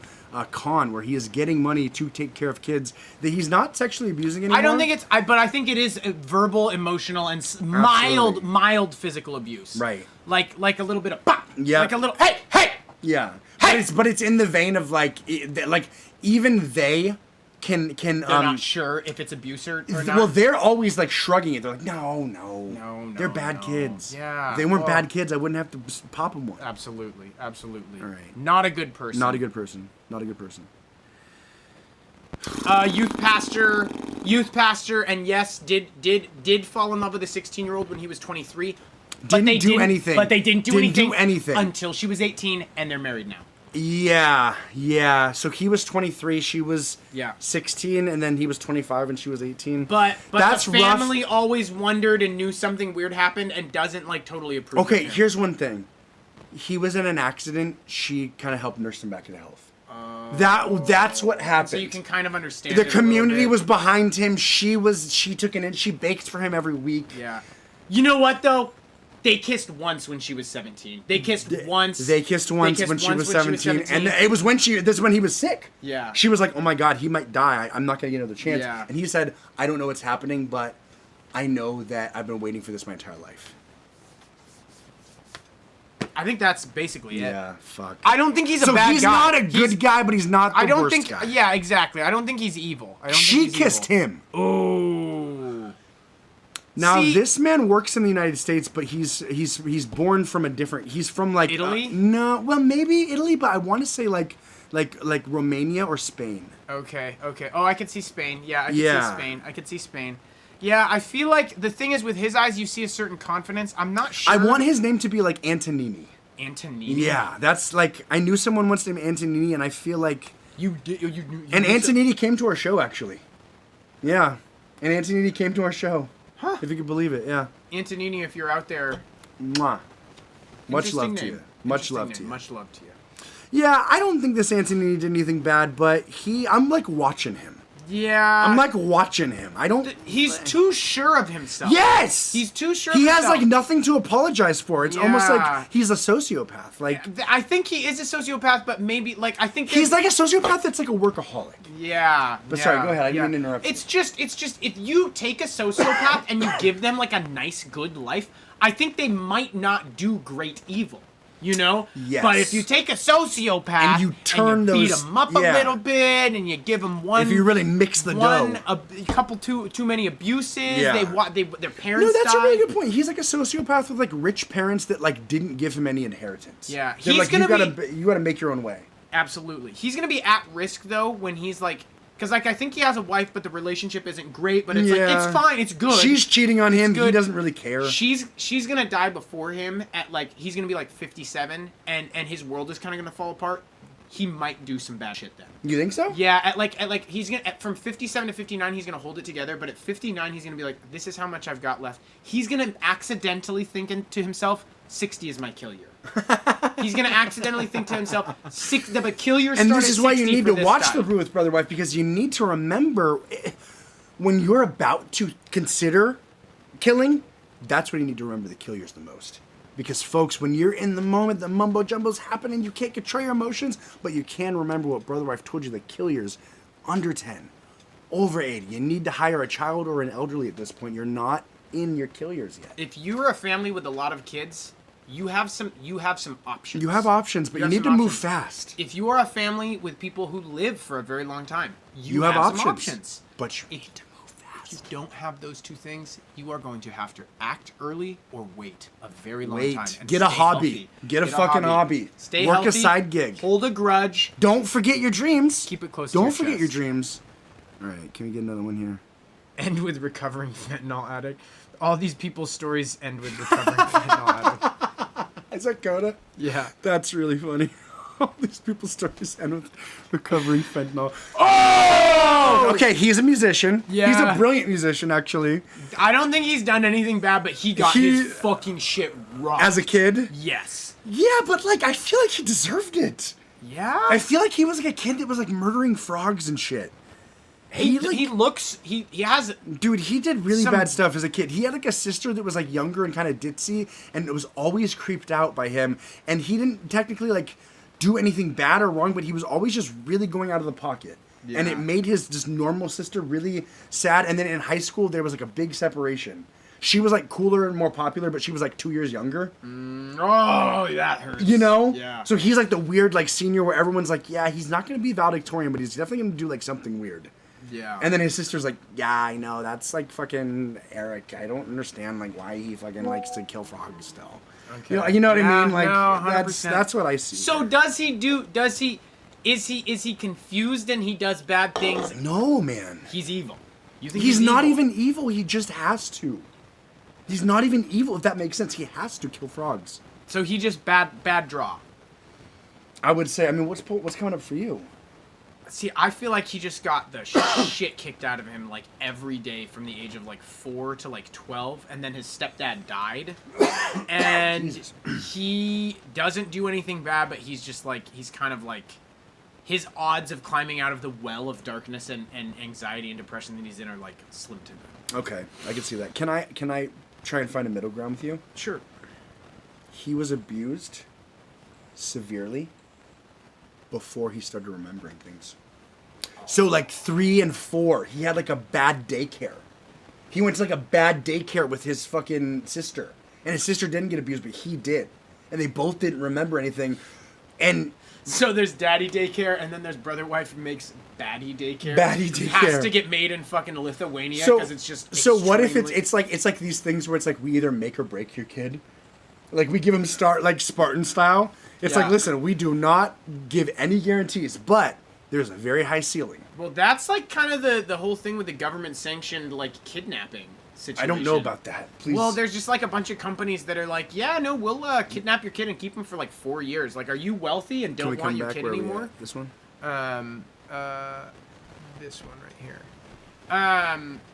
con where he is getting money to take care of kids that he's not sexually abusing anymore. I don't think but I think it is verbal, emotional, and mild physical abuse. Right. Like a little bit of pop. Yeah. Like a little hey. Yeah. Hey! But it's in the vein of like even they can They're not sure if it's abuse or not. Well, they're always like shrugging it. They're like, no. They're bad kids. Yeah. If they weren't bad kids, I wouldn't have to pop them one. Absolutely. All right. Not a good person. Not a good person. Youth pastor, and yes, did fall in love with a 16-year-old when he was 23. But they didn't do anything until she was 18, and they're married now. Yeah. So he was 23, she was 16, and then he was 25 and she was 18. But that's the family always wondered and knew something weird happened and doesn't like totally approve. Okay, of him. here's one thing. He was in an accident. She kind of helped nurse him back to health. That's what happened. So you can kind of understand. The community was behind him. She took an in. She baked for him every week. Yeah. You know what though? They kissed once when she was 17. They kissed once when she was 17. And it was this is when he was sick. Yeah. She was like, oh my God, he might die. I'm not going to get another chance. Yeah. And he said, I don't know what's happening, but I know that I've been waiting for this my entire life. I think that's basically it. Yeah, fuck. I don't think he's a bad guy. So he's not a good guy, but he's not the worst guy. Yeah, exactly. I don't think he's evil. She kissed him. Oh. Now this man works in the United States, but he's born from a different. He's from like Italy. No, well maybe Italy, but I want to say like Romania or Spain. Okay. Oh, I could see Spain. Yeah, I could see Spain. Yeah, I feel like the thing is with his eyes, you see a certain confidence. I'm not sure. I want his name to be like Antonini. Antonini. Yeah, that's like I knew someone once named Antonini, and I feel like you knew. And Antonini came to our show actually. Yeah, and Antonini came to our show. Huh. If you could believe it, yeah. Antonini, if you're out there. Mwah. Much love to you. Much love to you. Yeah, I don't think this Antonini did anything bad, but I'm like watching him. Yeah. I'm like watching him. I don't. He's too sure of himself. Yes. He's too sure. He of has himself. like nothing to apologize for. It's almost like he's a sociopath. Like I think he is a sociopath, but maybe like I think he's like a sociopath that's like a workaholic. Yeah. But sorry, go ahead. I didn't interrupt. It's just if you take a sociopath and you give them like a nice, good life, I think they might not do great evil. You know? Yes. But if you take a sociopath and you turn and you those, beat them up a little bit and you give them one... If you really mix the dough. A couple too many abuses. Yeah. Their parents No, that's died. a really good point. He's like a sociopath with like rich parents that like didn't give him any inheritance. Yeah. They're He's like, you gotta make your own way. Absolutely. He's going to be at risk, though, when he's like... Because, like, I think he has a wife, but the relationship isn't great. But it's like, it's fine. It's good. She's cheating on him. Good. He doesn't really care. She's going to die before him at, like... He's going to be, like, 57. And his world is kind of going to fall apart. He might do some bad shit then. You think so? Yeah. At like he's going to... From 57 to 59, he's going to hold it together. But at 59, he's going to be like, this is how much I've got left. He's going to accidentally think to himself, 60 is my kill year. He's gonna accidentally think to himself, the kill year. And this is why you need to watch the Brew with Brotherwife, because you need to remember when you're about to consider killing, that's when you need to remember the kill years the most. Because folks, when you're in the moment, the mumbo jumbo's happening, you can't control your emotions, but you can remember what Brotherwife told you, the kill years under 10, over 80. You need to hire a child or an elderly at this point. You're not in your kill years yet. If you're a family with a lot of kids, you have some options. You have options, but you need to move fast. If you are a family with people who live for a very long time, you have options. some options. But you need to move fast. If you don't have those two things, you are going to have to act early or wait a very long time. And Get a hobby. Healthy. Get a fucking hobby. Stay Work healthy. a side gig. Hold a grudge. Don't forget your dreams. Keep it close Don't to your forget chest. your dreams. All right, can we get another one here? End with recovering fentanyl addict. All these people's stories end with recovering fentanyl addict. Is that Coda? Yeah. That's really funny. All these people's stories end with recovering fentanyl. Oh! Okay, he's a musician. Yeah. He's a brilliant musician, actually. I don't think he's done anything bad, but he got his fucking shit rocked. As a kid? Yes. Yeah, but like, I feel like he deserved it. Yeah? I feel like he was like a kid that was like murdering frogs and shit. He has... Dude, he did really some... bad stuff as a kid. He had like a sister that was like younger and kind of ditzy, and it was always creeped out by him. And he didn't technically like do anything bad or wrong, but he was always just really going out of the pocket. Yeah. And it made his just normal sister really sad. And then in high school, there was like a big separation. She was like cooler and more popular, but she was like 2 years younger. Oh, that hurts. You know? Yeah. So he's like the weird like senior where everyone's like, yeah, he's not going to be valedictorian, but he's definitely going to do like something weird. Yeah. And then his sister's like, yeah, I know, that's like fucking Eric. I don't understand like why he fucking likes to kill frogs still. Okay. You know what I mean? Like no, that's what I see. So is he confused and he does bad things? No, man. He's evil. You think he's not even evil, he just has to. He's not even evil, if that makes sense. He has to kill frogs. So he just bad draw. I would say, I mean, what's coming up for you? See, I feel like he just got the shit kicked out of him like every day from the age of like 4 to like 12, and then his stepdad died, and he doesn't do anything bad, but he's just like, he's kind of like, his odds of climbing out of the well of darkness and anxiety and depression that he's in are like slim to none. Okay, I can see that. Can I try and find a middle ground with you? Sure. He was abused severely before he started remembering things. So like 3 and 4, he had like a bad daycare. He went to like a bad daycare with his fucking sister. And his sister didn't get abused, but he did. And they both didn't remember anything. And so there's daddy daycare, and then there's Brotherwife who makes baddie daycare. Baddie daycare. It has to get made in fucking Lithuania because it's just So what if it's like these things where it's like we either make or break your kid? Like we give him start like Spartan style. It's like, listen, we do not give any guarantees, but there's a very high ceiling. Well, that's like kind of the whole thing with the government sanctioned like kidnapping situation. I don't know about that. Please. Well, there's just like a bunch of companies that are like, yeah, no, we'll kidnap your kid and keep him for like 4 years. Like, are you wealthy and don't want your kid anymore? This one? This one right here.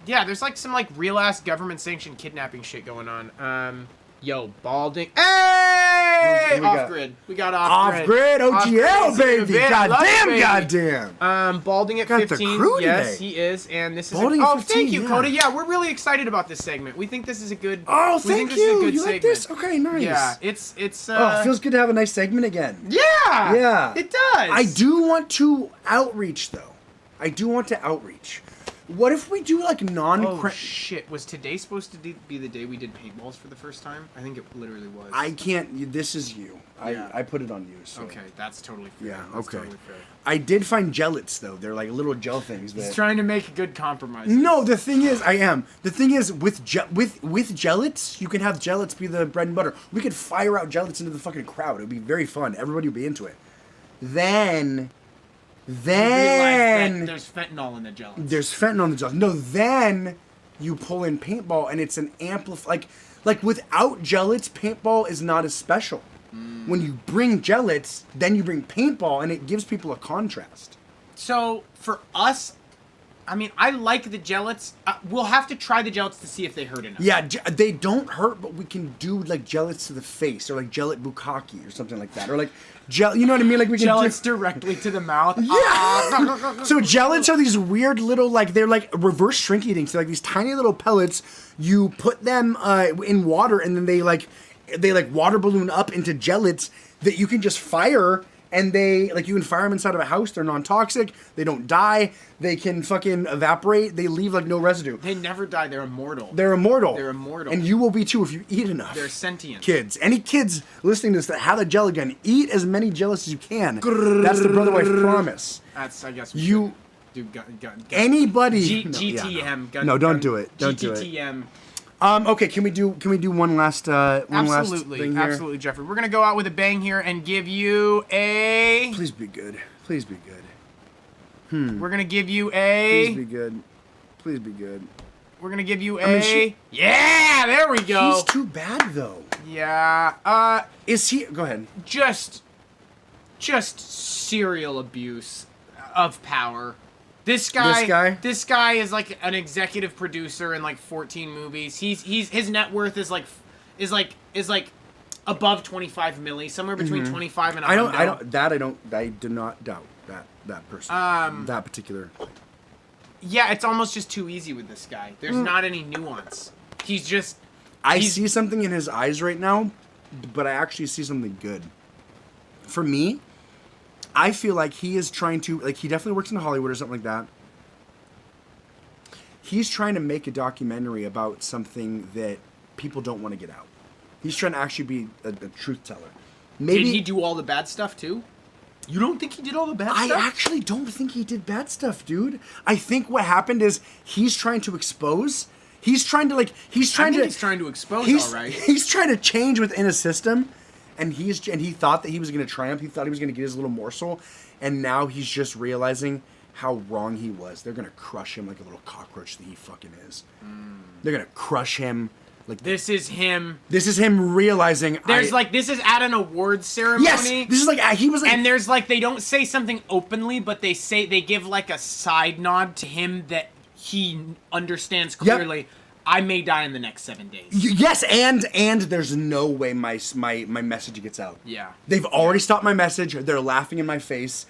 Yeah, there's like some like real ass government sanctioned kidnapping shit going on. Yo, balding. Hey! Hey, who we got? off grid. We got off Off-grid grid. OGL, baby. Goddamn. Goddamn. Balding at Got the 15. crew Yes, today. he is. And this is Balding at 15, thank you, yeah. Coda. Yeah, we're really excited about this segment. We think this is a good Oh, we think thank this is a you. good You segment. like this? Okay, nice. Yeah, it's Oh, it feels good to have a nice segment again. yeah. Yeah. It does. I do want to outreach, though. I do want to outreach. What if we do like Oh shit! Was today supposed to be the day we did paintballs for the first time? I think it literally was. I can't. This is you. Yeah. I put it on you. So. Okay, that's totally fair. Yeah. That's Okay. Totally fair. I did find gellets though. They're like little gel things. He's That... trying to make a good compromise. No, the thing is, I am. The thing is, with gellets, you can have gellets be the bread and butter. We could fire out gellets into the fucking crowd. It would be very fun. Everybody would be into it. Then You realize that there's fentanyl in the gelatin. there's fentanyl in the gelatin. No, then you pull in paintball, and it's an like without gellets, paintball is not as special. When you bring gellets, then you bring paintball, and it gives people a contrast. So for us, I mean, I like the gellets. We'll have to try the gellets to see if they hurt enough. Yeah, they don't hurt, but we can do like gellets to the face, or like gelat bukkake, or something like that, or like gel. You know what I mean? Like we can Gellets directly to the mouth. Yeah. So gellets are these weird little they're like reverse shrink eating. So like these tiny little pellets. You put them in water, and then they water balloon up into gellets that you can just fire. And you can fire them inside of a house. They're non-toxic. They don't die. They can fucking evaporate. They leave like no residue. They never die. They're immortal. They're immortal. They're immortal. And you will be too if you eat enough. They're sentient. Kids. Any kids listening to this that have a gel gun, eat as many gellets as you can. That's the Brotherwife promise. That's, I guess, You... do Anybody... GTM. Gun, no, don't gun, do it. Don't do it. GTTM. Okay, can we do one last Absolutely, thing here? absolutely, Jeffrey. We're gonna go out with a bang here and give you a. Please be good. Please be good. We're gonna give you a. Please be good. Please be good. We're gonna give you a. I mean, yeah, there we go. He's too bad though. Yeah. Is he? Go ahead. Just serial abuse of power. This guy is like an executive producer in like 14 movies. His net worth is like above 25 milli, somewhere between 25 and 100. I do not doubt that person. That particular. Yeah, it's almost just too easy with this guy. There's not any nuance. I see something in his eyes right now, but I actually see something good. For me, I feel like he is trying to, he definitely works in Hollywood or something like that. He's trying to make a documentary about something that people don't want to get out. He's trying to actually be a truth teller. Maybe, did he do all the bad stuff too? You don't think he did all the bad stuff? I actually don't think he did bad stuff, dude. I think what happened is he's trying to expose. He's trying to he's trying to expose, all right. He's trying to change within a system. And he thought that he was going to triumph. He thought he was going to get his little morsel. And now he's just realizing how wrong he was. They're going to crush him like a little cockroach that he fucking is. They're going to crush him. This is him. This is him realizing. This is at an awards ceremony. Yes, this is he was like. And there's they don't say something openly, but they give a side nod to him that he understands clearly. Yep. I may die in the next 7 days. Yes, and there's no way my message gets out. Yeah. They've already stopped my message. They're laughing in my face.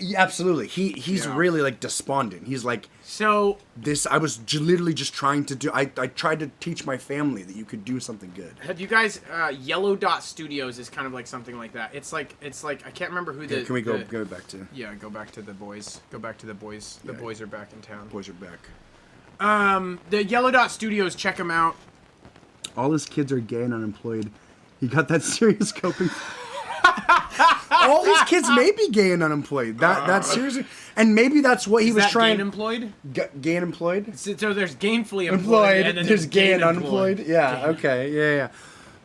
Yeah, absolutely. He's really despondent. He's like, so this. I was literally just trying to do. I tried to teach my family that you could do something good. Have you guys? Yellow Dot Studios is kind of something like that. It's like I can't remember who the. Can we go back to? Yeah, go back to the boys. Go back to the boys. The boys are back in town. Boys are back. The Yellow Dot Studios, check them out. All his kids are gay and unemployed. He got that serious coping. All his kids may be gay and unemployed. That's seriously, and maybe that's what he was trying. Gay and employed? Gay and employed? So there's gainfully employed, and then there's gay and unemployed. Yeah. Okay. Yeah.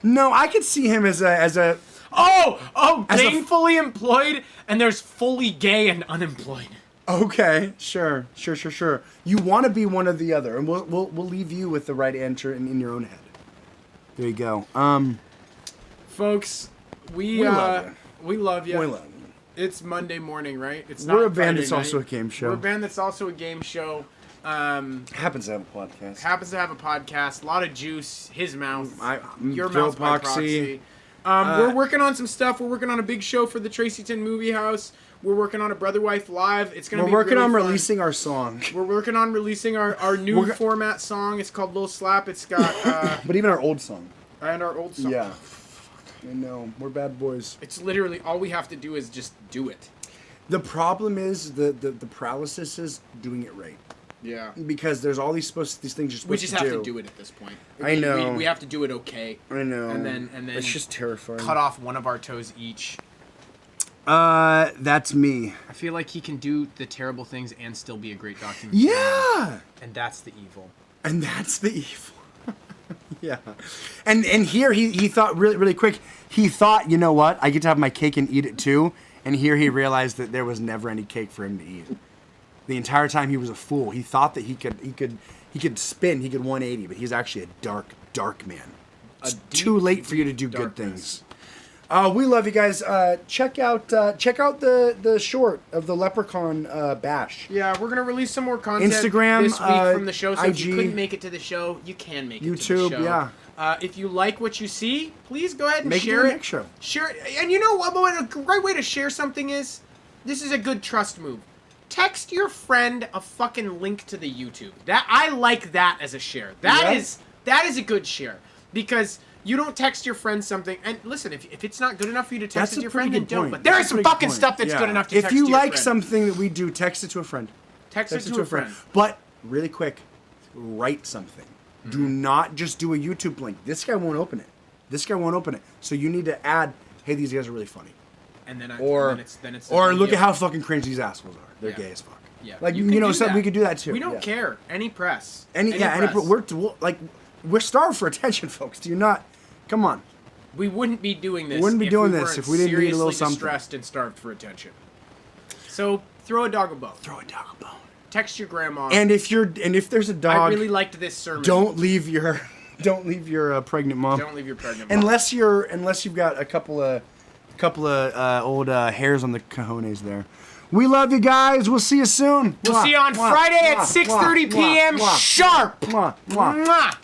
No, I could see him as a. Gainfully employed, and there's fully gay and unemployed. Okay, sure. You want to be one or the other, and we'll leave you with the right answer in your own head. There you go. Folks, we love you. We love you. It's Monday morning, right? It's We're not a band Friday that's night. also a game show. We're a band that's also a game show. Happens to have a podcast. A lot of juice. His mouth. Your Phil mouth by proxy. We're working on some stuff. We're working on a big show for the Tracyton Movie House. We're working on a Brotherwife Live. It's gonna be We're working really on fun. releasing our song. We're working on releasing our new format song. It's called Lil Slap. It's got But even our old song. And our old song. Yeah. I know. We're bad boys. It's literally all we have to do is just do it. The problem is the paralysis is doing it right. Yeah. Because there's all these things you're supposed to do. We just have to do it at this point. I know. We have to do it okay. I know. And then it's just terrifying. Cut off one of our toes each. That's me. I feel like he can do the terrible things and still be a great documentary. Yeah. And that's the evil. And that's the evil. Yeah. And here he thought really quick. He thought, you know what? I get to have my cake and eat it too. And here he realized that there was never any cake for him to eat. The entire time he was a fool. He thought that he could spin, he could 180, but he's actually a dark man. It's too late for you to do good things. We love you guys. Check out the short of the Leprechaun bash. Yeah, we're gonna release some more content Instagram, this week from the show. So IG, if you couldn't make it to the show, you can make it YouTube, to the show. yeah. If you like what you see, please go ahead and Make share it. it. Next show. Share it. And you know what? A great way to share something is, this is a good trust move. Text your friend a fucking link to the YouTube. That I like that as a share. That is a good share because you don't text your friend something. And listen, if it's not good enough for you to text it to your friend, then don't. But there is some fucking stuff that's good enough to text to your friend. If you like something that we do, text it to a friend. Text it to a friend. But really quick, write something. Do not just do a YouTube link. This guy won't open it. So you need to add, hey, these guys are really funny. And then it's look at how fucking cringe these assholes are. They're gay as fuck. Yeah. Like you know, so we could do that too. We don't care. Any press. Any press. We're starved for attention, folks. Do you not? Come on. We wouldn't be doing this. If we didn't need a little something. Distressed and starved for attention. So throw a dog a bone. Text your grandma. And if there's a dog, I really liked this sermon. Don't leave your pregnant mom. Don't leave your pregnant mom. Unless you've got a couple of old hairs on the cojones there. We love you guys. We'll see you soon. We'll see you on Friday at 6:30 p.m. sharp. Mwah.